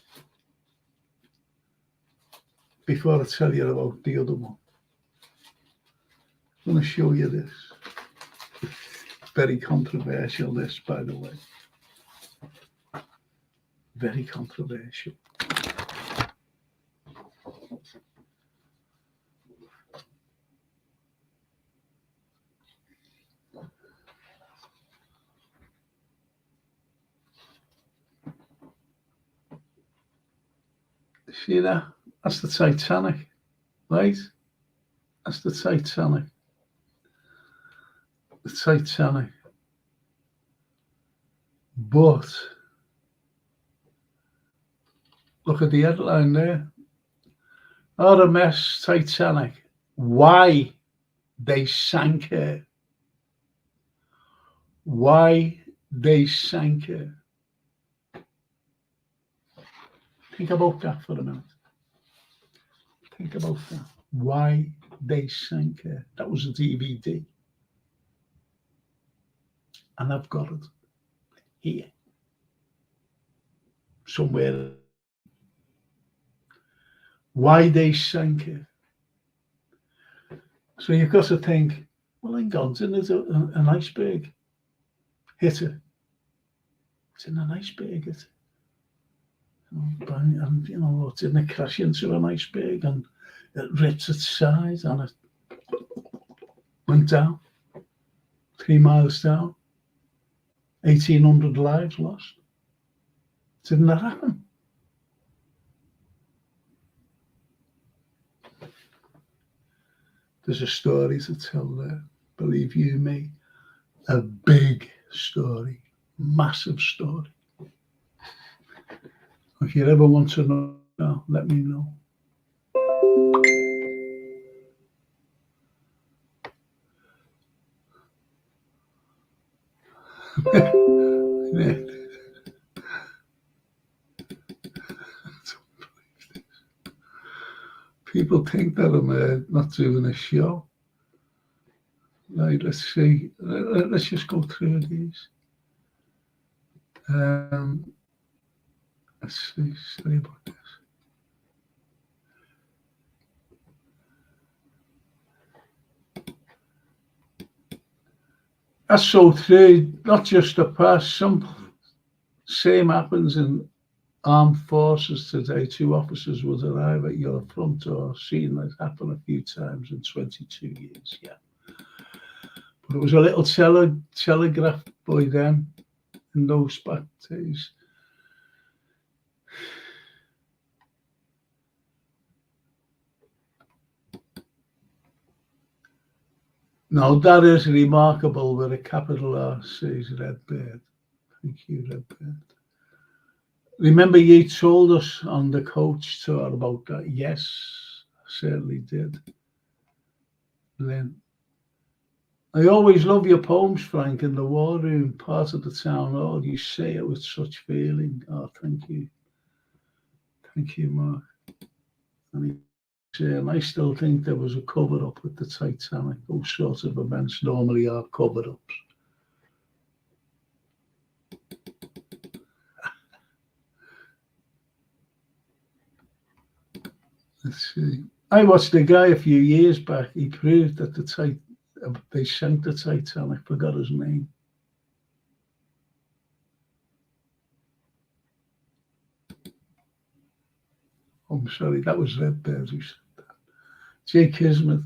Speaker 1: before I tell you about the other one. I'm going to show you this. Very controversial, this, by the way. Very controversial. See that? That's the Titanic, right? That's the Titanic. The Titanic. But look at the headline there. RMS Titanic. Why they sank her. Why they sank her. Think about that for a minute. Think about that. Why they sank her. That was a DVD. And I've got it here. Somewhere. Why they sank her. So you've got to think, well, hang on, isn't it an iceberg? Hit her. It's in an iceberg, hit her. And you know, didn't it crash into an iceberg and it ripped its side and it went down 3 miles down, 1,800 lives lost. Didn't that happen? There's a story to tell there. Believe you me, a big story, massive story. If you ever want to know, let me know. People think that I'm not doing a show. Right, let's see. Let's just go through these. Let's see. Sorry about this. That's so true. Not just the past. Same happens in armed forces today. 2 officers would arrive at your front door. Seen that happen a few times in 22 years. Yeah. But it was a little telegraph boy then in those back days. No, that is remarkable with a capital R, says Redbird. Thank you, Redbird. Remember you told us on the coach tour about that? Yes, I certainly did. Lynn. I always love your poems, Frank, in the war room, part of the town hall. You say it with such feeling. Oh, thank you. Thank you, Mark. And I still think there was a cover-up with the Titanic. Those sorts of events normally are cover-ups. Let's see. I watched a guy a few years back. He proved that they sank the Titanic. Forgot his name. I'm sorry, that was Redbird who said that. Jay Kismet.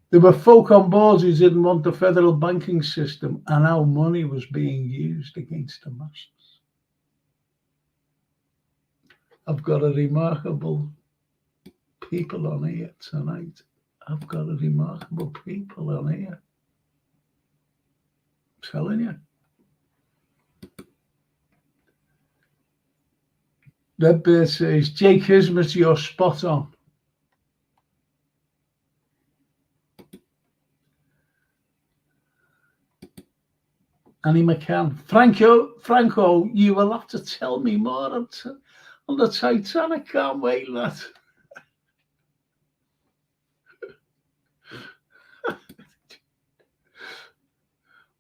Speaker 1: There were folk on board who didn't want the federal banking system and how money was being used against the masses. I've got a remarkable people on here tonight. I've got a remarkable people on here. I'm telling you. Redbird says, Jay Kismet, you're spot on. Annie McCann. Franco, you will have to tell me more on the Titanic. Can't wait, lad.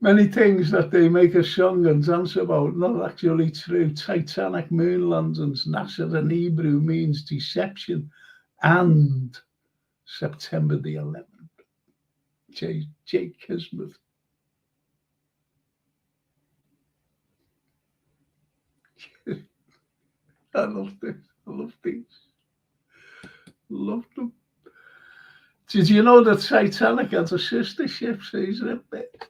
Speaker 1: Many things that they make a song and dance about, not actually true. Titanic moon landings, NASA in Hebrew means deception, and September the 11th. Jay Kismet. I love this. I love these. Love them. Did you know that Titanic had a sister ship, says Redbird?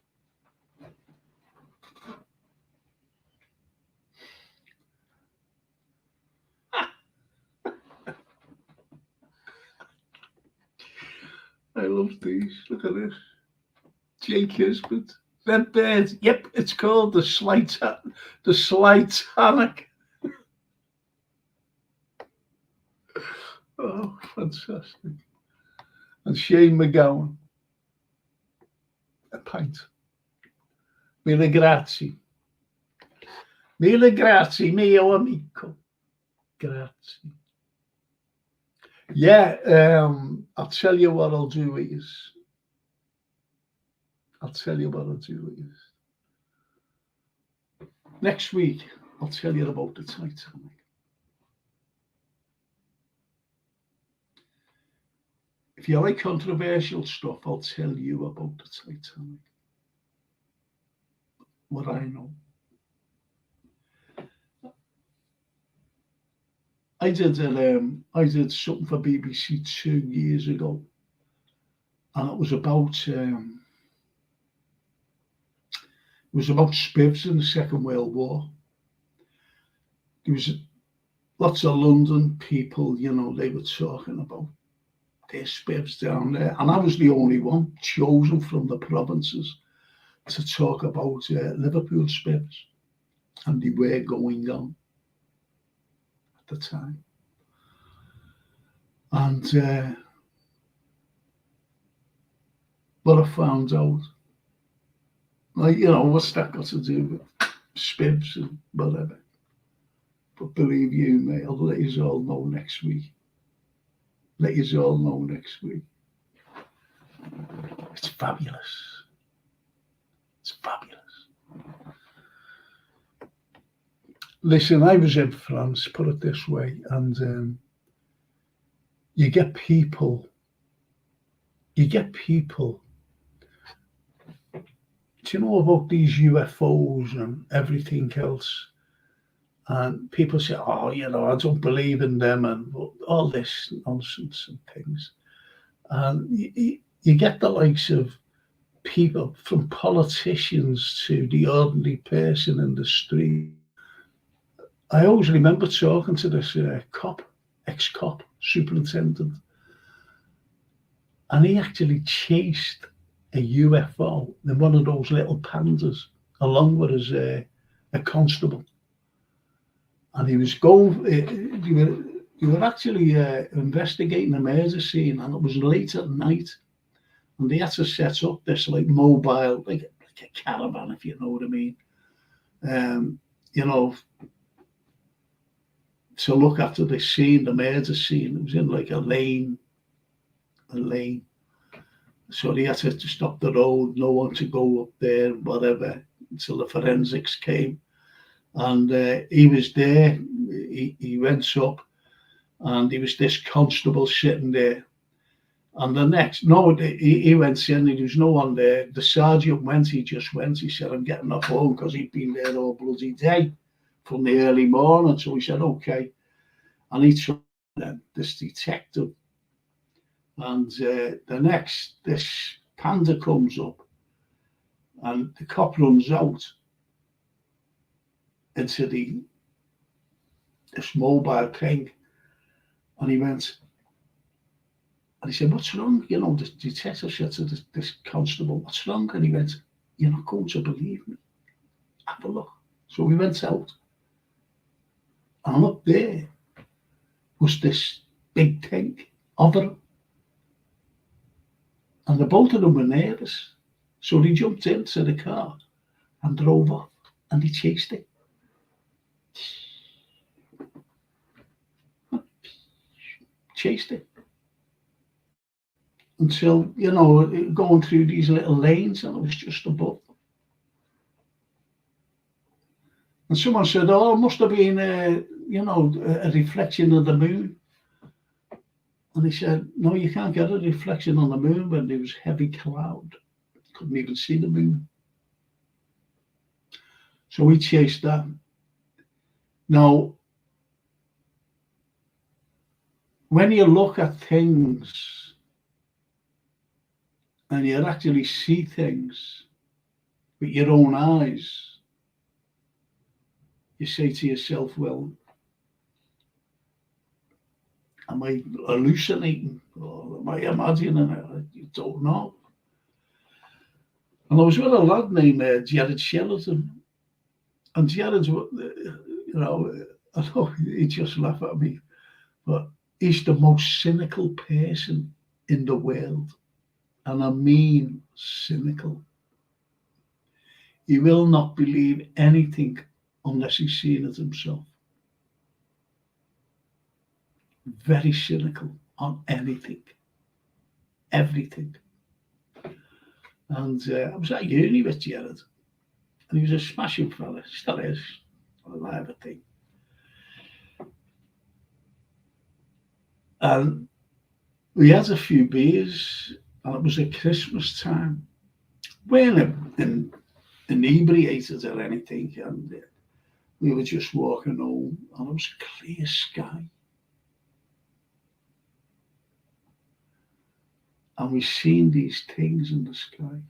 Speaker 1: I love these. Look at this. Jay Kismet. Redbird. Yep, it's called the Slytanic. Oh, fantastic. And Shane McGowan. A pint. Mille grazie. Mille grazie, mio amico. Grazie. Yeah, I'll tell you what I'll do with you. Next week, I'll tell you about the Titanic. If you like controversial stuff, I'll tell you about the Titanic. What I know. I did something for BBC 2 years ago, and it was about spivs in the Second World War. There was lots of London people, they were talking about there's spivs down there. And I was the only one chosen from the provinces to talk about Liverpool spivs. And they were going on at the time. And what I found out, like, you know, what's that got to do with spivs and whatever? But believe you me, I'll let you all know next week. Let you all know next week. It's fabulous. It's fabulous. Listen, I was in France, put it this way, and you get people. Do you know about these UFOs and everything else? And people say, oh, you know, I don't believe in them and all this nonsense and things. And you get the likes of people, from politicians to the ordinary person in the street. I always remember talking to this ex-cop, superintendent, and he actually chased a UFO in one of those little pandas along with his a constable. And he was going, you were actually investigating a murder scene, and it was late at night. And they had to set up this like mobile, like a caravan, if you know what I mean. You know, to look after the scene, the murder scene. It was in like a lane. So they had to stop the road, no one to go up there, whatever, until the forensics came. And he was there, he went up, and there was this constable sitting there. And the next, he went in, there was no one there. The sergeant went, he said, I'm getting off home, because he'd been there all bloody day from the early morning. So he said, okay. And he took this detective. And this panda comes up, and the cop runs out into this mobile thing, and he went, and he said, what's wrong? You know, the detective said to this constable, what's wrong? And he went, you're not going to believe me. Have a look. So we went out, and up there was this big thing over him. And the both of them were nervous. So they jumped into the car and drove off, and they chased it. Chased it. Until, you know, going through these little lanes, and it was just above them. And someone said, oh, it must have been, a reflection of the moon. And he said, no, you can't get a reflection on the moon when there was heavy cloud. Couldn't even see the moon. So we chased that. Now, when you look at things and you actually see things with your own eyes, you say to yourself, well, am I hallucinating, or am I imagining it? You don't know. And I was with a lad named Jared Sheraton. And Jared's, you know, I know he just laugh at me, but he's the most cynical person in the world. And I mean cynical. He will not believe anything unless he's seen it himself. Very cynical on anything, everything. And I was at uni with Jared, and he was a smashing fella, still is, I have a thing. And we had a few beers, and it was at Christmas time. We weren't inebriated or anything, and we were just walking home, and it was a clear sky. And we seen these things in the sky,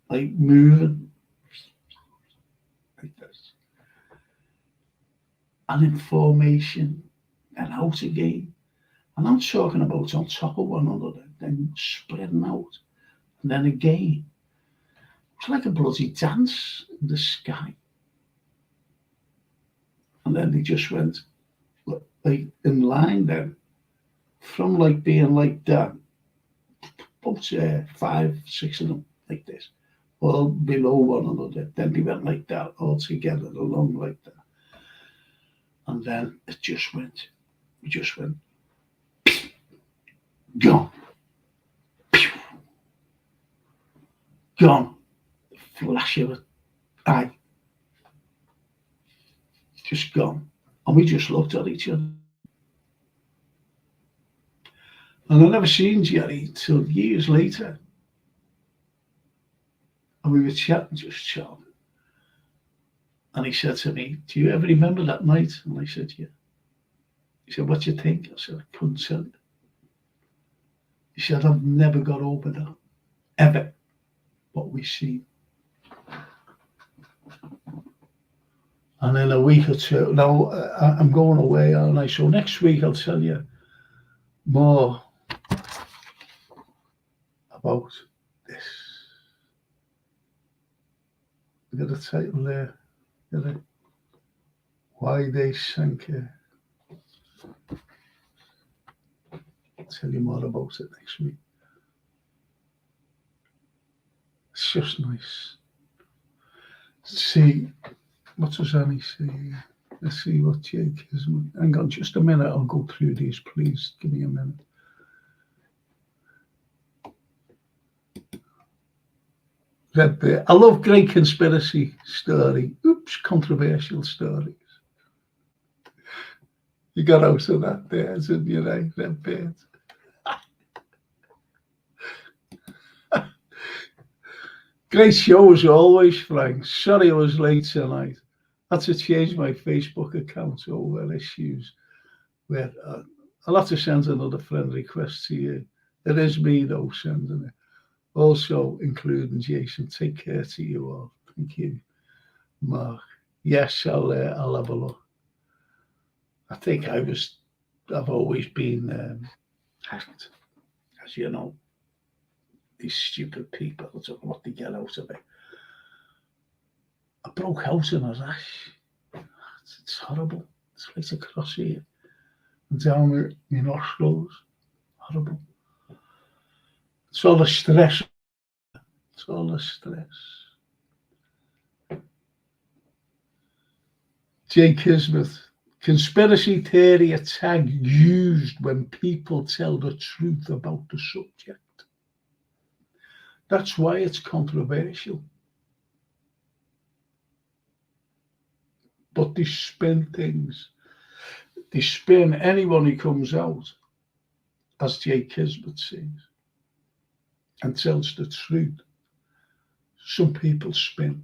Speaker 1: like moving, like this, and in formation, and out again. And I'm talking about on top of one another, then spreading out, and then again. It's like a bloody dance in the sky. And then they just went like in line then, from like being like that, about 5, 6 of them like this, all below one another. Then they went like that all together, along like that. And then it just went, gone, gone, flash of an eye, just gone. And we just looked at each other. And I never seen Jerry till years later. And we were chatting, just chatting. And he said to me, "Do you ever remember that night?" And I said, "Yeah." He said, "What do you think?" I said, "I couldn't tell you." He said, "I've never got over that, ever, what we see." And in a week or two, now I'm going away, aren't I? So next week I'll tell you more about this. We got a title there, Why They Sank Her. I'll tell you more about it next week. It's just nice. See, what does Annie say? Let's see what Jake is. Hang on just a minute, I'll go through these, please. Give me a minute. Red Bear. I love great conspiracy story. Oops, controversial stories. You got out of that there, didn't you, right? Red Bear. Great show as always, Frank. Sorry I was late tonight. I had to change my Facebook account over issues where I'll have to send another friend request to you. It is me, though, sending it. Also, including Jason. Take care to you all. Thank you, Mark. Yes, I'll have a look. I think I've always been hacked, as you know. These stupid people, I don't know what they get out of it. I broke out in a rash. It's horrible. It's right across here and down my nostrils. Horrible. It's all the stress. It's all the stress. Jay Kismet. Conspiracy theory a tag used when people tell the truth about the subject. That's why it's controversial. But they spin things. They spin anyone who comes out, as Jay Kismet says, and tells the truth. Some people spin.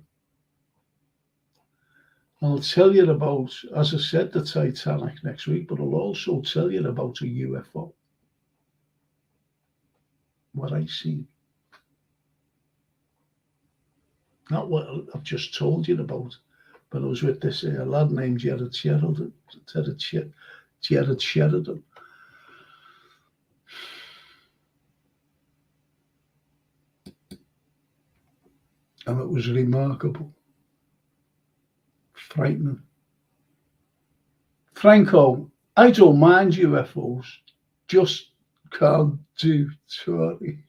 Speaker 1: I'll tell you about, as I said, the Titanic next week, but I'll also tell you about a UFO. What I see. Not what I've just told you about, but I was with this lad named Jared Sheridan. And it was remarkable. Frightening. Franco, I don't mind UFOs, just can't do stories.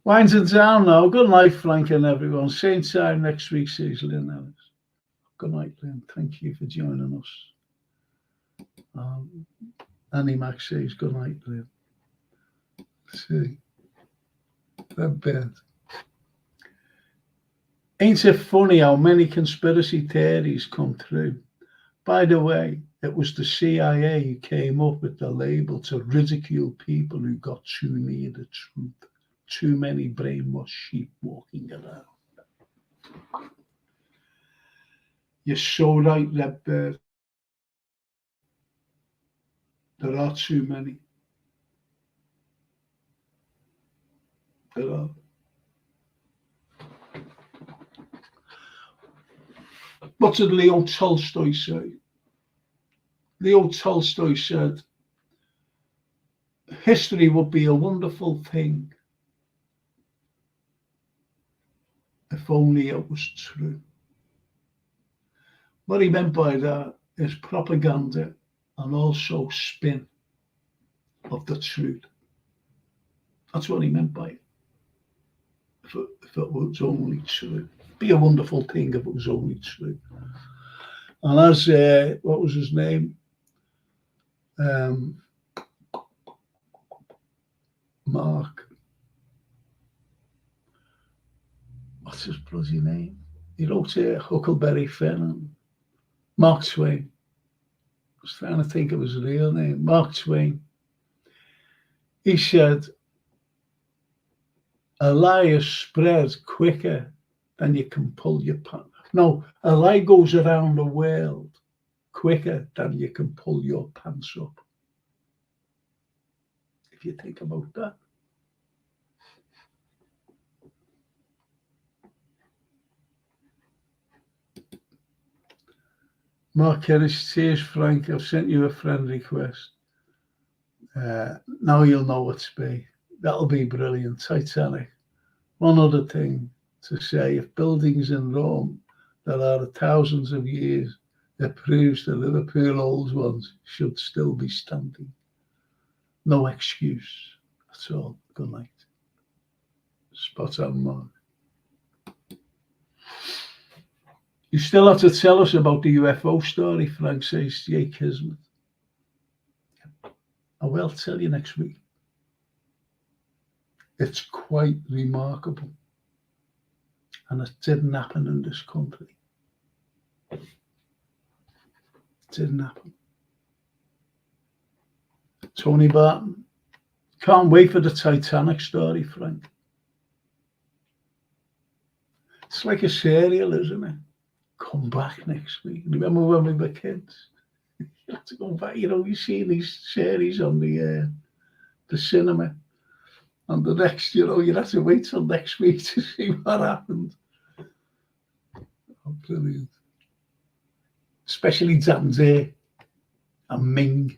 Speaker 1: Winding down now. Good night, Frank and everyone. Same time next week, says Lynn Ellis. Good night, Lynn. Thank you for joining us. Annie Mac says good night, Lynn. See, that bad. Ain't it funny how many conspiracy theories come through? By the way, it was the CIA who came up with the label to ridicule people who got too near the truth. Too many brainwashed sheep walking around. You're so right, Redbird. There are too many. There are. What did Leo Tolstoy say? Leo Tolstoy said, history would be a wonderful thing if only it was true. What he meant by that is propaganda and also spin of the truth. That's what he meant by it. If it was only true. It'd be a wonderful thing if it was only true. And as, what was his name? Mark. What's his bloody name? He wrote Huckleberry Finn. Mark Twain. I was trying to think of his real name. Mark Twain. He said, a lie is spread quicker than you can pull your pants. No, a lie goes around the world quicker than you can pull your pants up. If you think about that. Mark Harris says, Frank, I've sent you a friend request. Now you'll know what's be. That'll be brilliant. Titanic. One other thing to say, if buildings in Rome that are thousands of years, it proves the Liverpool old ones should still be standing. No excuse. That's all. Good night. Spot on, Mark. You still have to tell us about the UFO story, Frank says, Jake Kismet. I will tell you next week. It's quite remarkable. And it didn't happen in this country. It didn't happen. Tony Barton. Can't wait for the Titanic story, Frank. It's like a serial, isn't it? Come back next week. Remember when we were kids? You have to go back. You know, you see these series on the cinema. And the next, you have to wait till next week to see what happened. Oh, brilliant. Especially Zanzibar and Ming.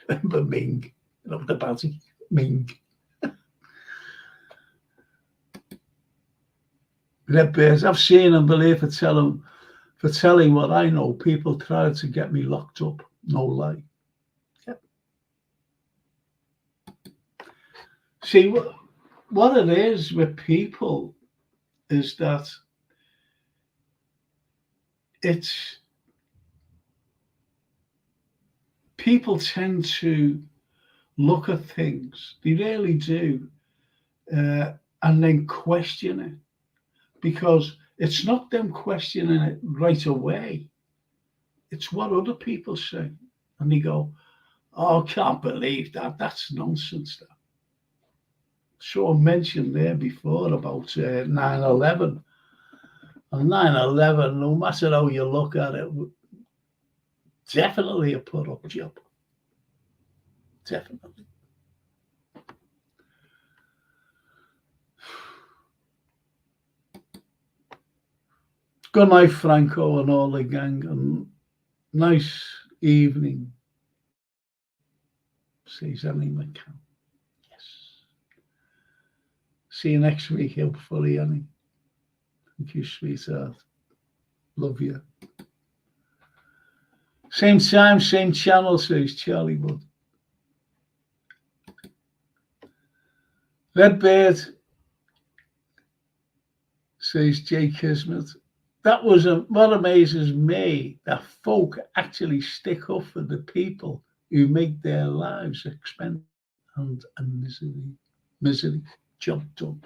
Speaker 1: Remember Ming? You know, the baddie, Ming. Red Bears, I've seen and believe for telling what I know. People tried to get me locked up. No lie. Yep. See, what it is with people is that people tend to look at things, they really do, and then question it, because it's not them questioning it right away. It's what other people say. And they go, oh, I can't believe that. That's nonsense. That. So I mentioned there before about 9/11. And 9/11, no matter how you look at it, definitely a put-up job. Definitely. Good night, Franco and all the gang, and nice evening, says Annie McCann. Yes. See you next week, hopefully, Annie. Thank you, sweetheart. Love you. Same time, same channel, says Charlie Wood. Redbeard, says Jay Kismet. That was what amazes me, that folk actually stick up for the people who make their lives expensive and misery. Job done.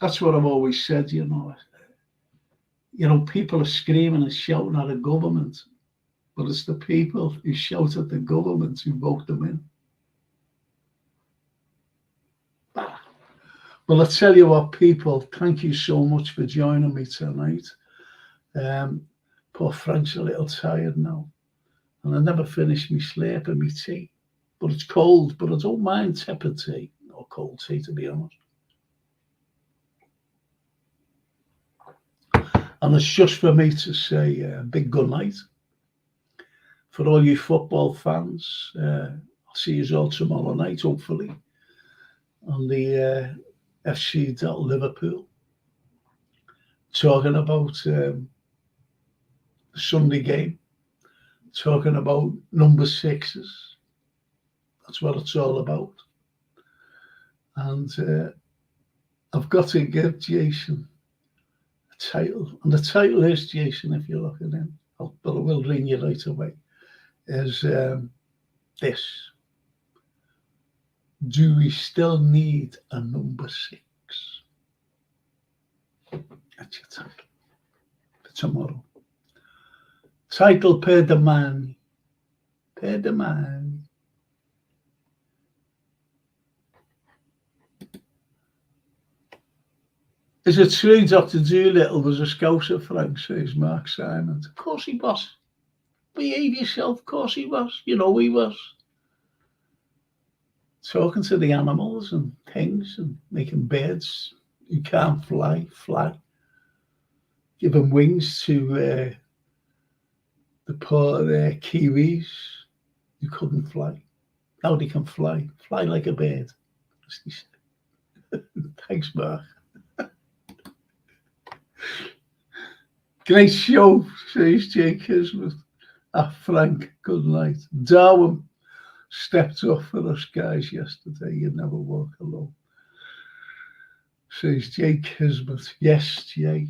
Speaker 1: That's what I've always said, you know. People are screaming and shouting at the government, but it's the people who shout at the government who vote them in. Well, I tell you what, people, thank you so much for joining me tonight. Poor Frank's a little tired now. And I never finished my sleep and my tea. But it's cold, but I don't mind tepid tea or cold tea, to be honest. And it's just for me to say a big good night. For all you football fans, I'll see you all tomorrow night, hopefully, on the FC Liverpool, talking about the Sunday game, talking about number sixes. That's what it's all about. And I've got to give Jason a title. And the title is, Jason, if you're looking in, but I will ring you right away, is this. Do we still need a number six? That's your title for tomorrow. Title per demand. Per demand. Is it true Dr. Doolittle was a scouser, Frank, says Mark Simon? Of course he was. Behave yourself, of course he was. You know he was. Talking to the animals and things and making birds who can't fly. Giving wings to the poor Kiwis who couldn't fly. Now they can fly like a bird, as he said. Thanks, Mark. Great show, says Jake Kismet. Frank, good night. Darwin stepped up for us guys yesterday. You never walk alone, says Jake Kismet. Yes, Jay,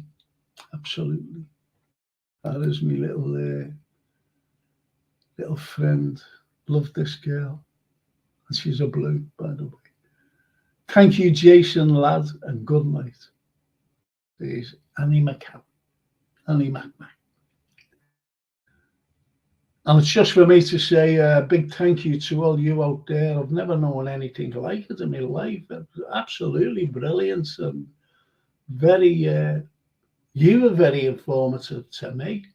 Speaker 1: absolutely. That is my little friend. Love this girl. And she's a blue, by the way. Thank you, Jason, lad, and good night. There's Annie McCann. Annie McMahon. And it's just for me to say a big thank you to all you out there. I've never known anything like it in my life. Absolutely brilliant and very, you were very informative to me.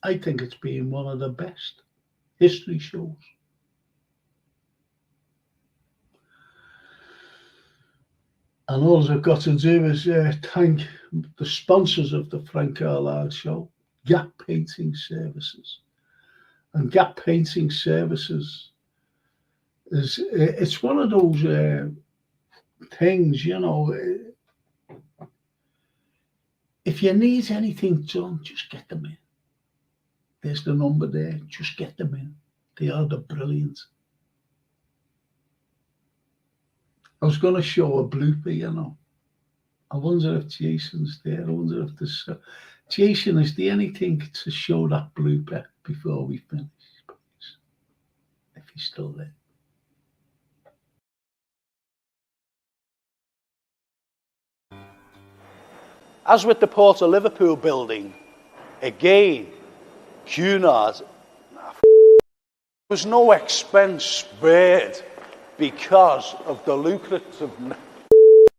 Speaker 1: I think it's been one of the best history shows. And all I've got to do is thank the sponsors of the Frank Carlyle Show, Gap Painting Services. And Gap Painting Services is, it's one of those things, you know, if you need anything done, just get them in. There's the number there, just get them in. They are the brilliant. I was going to show a blooper, you know. I wonder if Jason's there. I wonder if there's... Jason, is there anything to show that blooper before we finish, please? If he's still there.
Speaker 2: As with the Port of Liverpool building, again, Cunard, there was no expense spared because of the lucrative.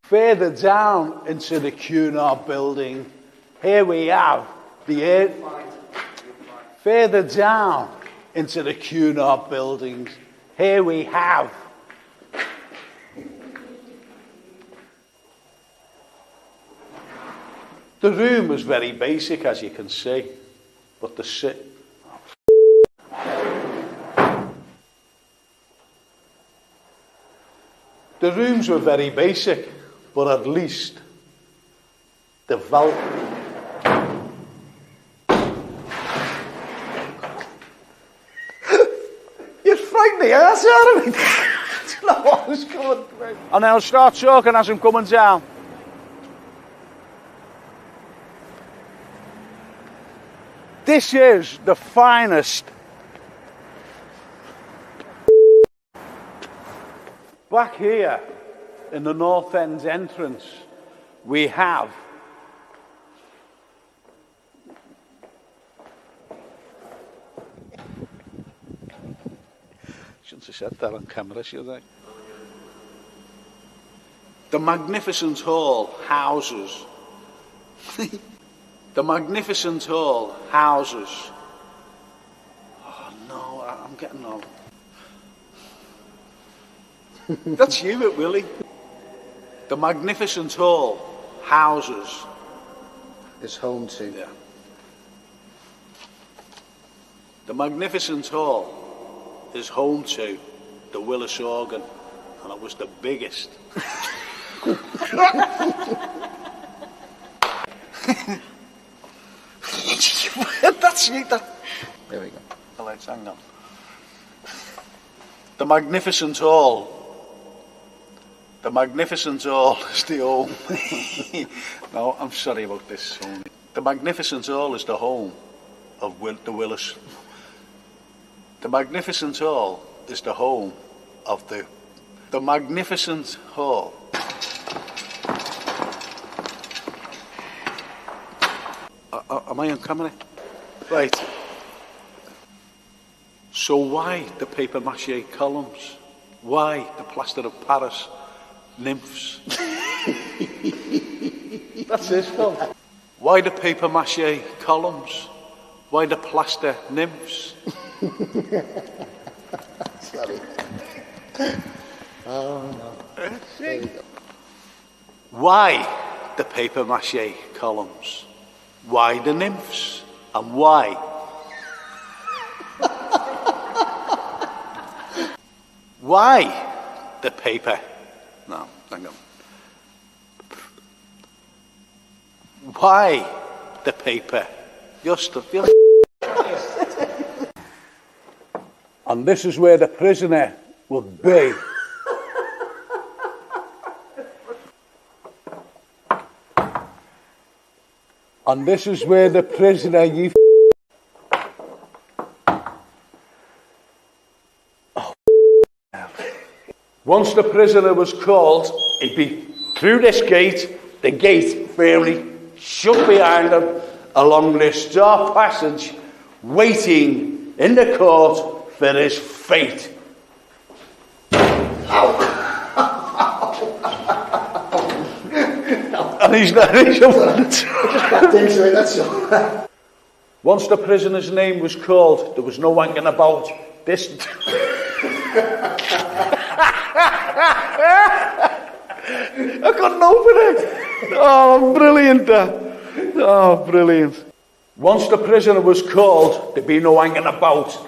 Speaker 2: Further down into the Cunard building, here we have the air. Further down into the Cunard buildings, here we have the room was very basic, as you can see, but the rooms were very basic, but at least the value. You frightened the ass out of me. That's not what was coming through. And I'll start talking as I'm coming down. This is the finest. Back here in the North End entrance, we have shouldn't have said that on camera, should I? The magnificent hall houses the magnificent hall houses. Oh no, I'm getting old. That's you, it, Willie. The magnificent hall houses
Speaker 3: is home to.
Speaker 2: Yeah. The Magnificent Hall is home to the Willis organ, and it was the biggest. That's it.
Speaker 3: There we go.
Speaker 2: Alex, hang on. The Magnificent Hall. The Magnificent Hall is the home. No, I'm sorry about this. The Magnificent Hall is the home of the Willis. The Magnificent Hall is the home of the Magnificent Hall. Am I on camera? Right. So why the paper mache columns? Why the plaster of Paris nymphs? That's his fault. Why the paper mache columns? Why the plaster nymphs?
Speaker 3: Sorry. Oh no. There you go.
Speaker 2: Why the paper mache columns? Why the nymphs? And why? Why the paper? No, hang on. Why the paper? You're stuck. And this is where the prisoner would be. And this is where the prisoner Once the prisoner was called, he'd be through this gate, the gate firmly shut behind him, along this dark passage, waiting in the court for his fate. And he's not. Once the prisoner's name was called, there was no hanging about. This. I couldn't open it. Oh, brilliant! Oh, brilliant! Once the prisoner was called, there'd be no hanging about.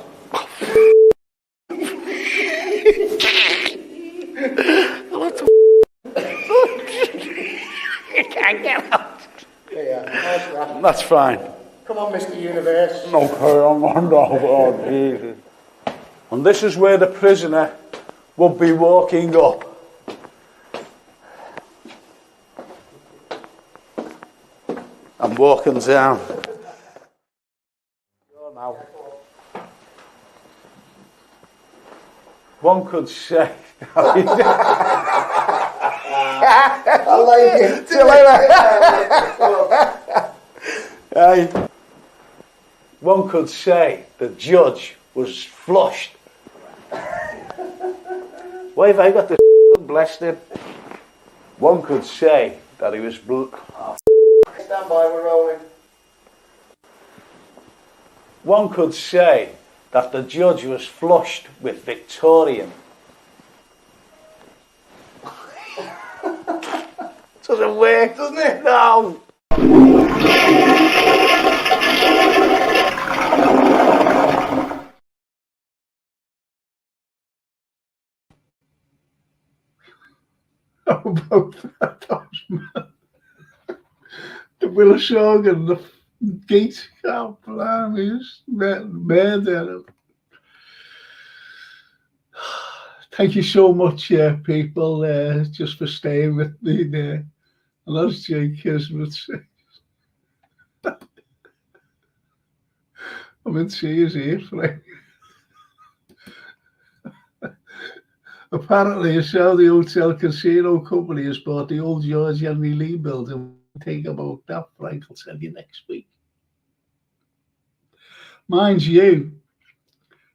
Speaker 2: You can't get out.
Speaker 3: Yeah,
Speaker 2: that's fine.
Speaker 3: Come on, Mr. Universe.
Speaker 2: No, oh, Jesus. And this is where the prisoner would be walking up. And walking down. One could say.
Speaker 3: I like it.
Speaker 2: See you later. One could say the judge was flushed. Why have I got this blessed in? One could say that he was
Speaker 3: Stand by, we're rolling.
Speaker 2: One could say that the judge was flushed with Victorian. Doesn't work, doesn't it? No.
Speaker 1: About that, the Willis organ, the gate, oh, blimey, it's murder. Thank you so much, people, just for staying with me there. And as Jay Kismet says, I'm in tears here, Frank. Apparently, a Saudi hotel casino company has bought the old George Henry Lee building. Think about that, Frank. I'll tell you next week. Mind you,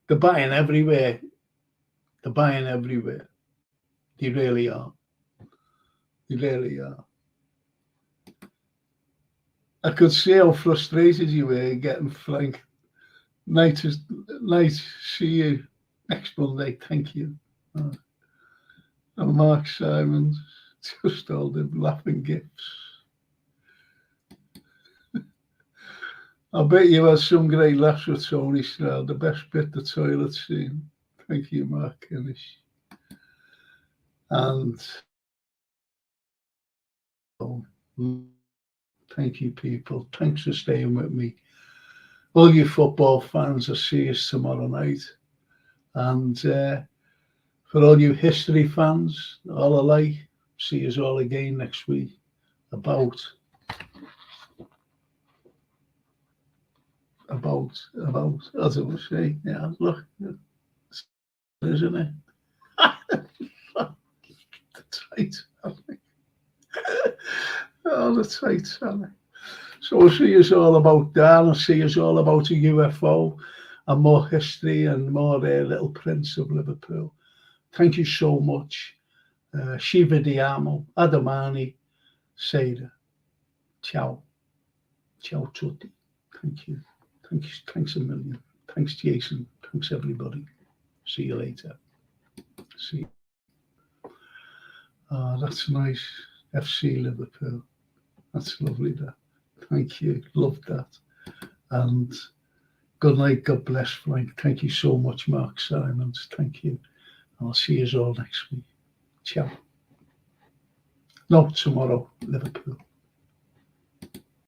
Speaker 1: they're buying everywhere. They're buying everywhere. They really are. They really are. I could see how frustrated you were getting, Frank. Night, see you next Monday. Thank you. And Mark Simons, just all the laughing gifts. I bet you had some great laughs with Tony Stroud. The best bit, the toilet scene. Thank you, Mark Innish. And thank you, people. Thanks for staying with me. All you football fans, I'll see you tomorrow night. And for all you history fans, all alike, see us all again next week. About, as I was saying, yeah, look, isn't it? The Titanic. Oh, the Titanic. So we'll see us all about that. I'll see us all about a UFO and more history and more Little Prince of Liverpool. Thank you so much. Shiva Diamo, Adamani, Seda. Ciao. Ciao tutti. Thank you. Thanks a million. Thanks, Jason. Thanks, everybody. See you later. See you. Oh, that's nice. FC Liverpool. That's lovely, that. Thank you. Love that. And good night. God bless, Frank. Thank you so much, Mark Simons. Thank you. I'll see you all next week. Ciao. No, tomorrow, Liverpool.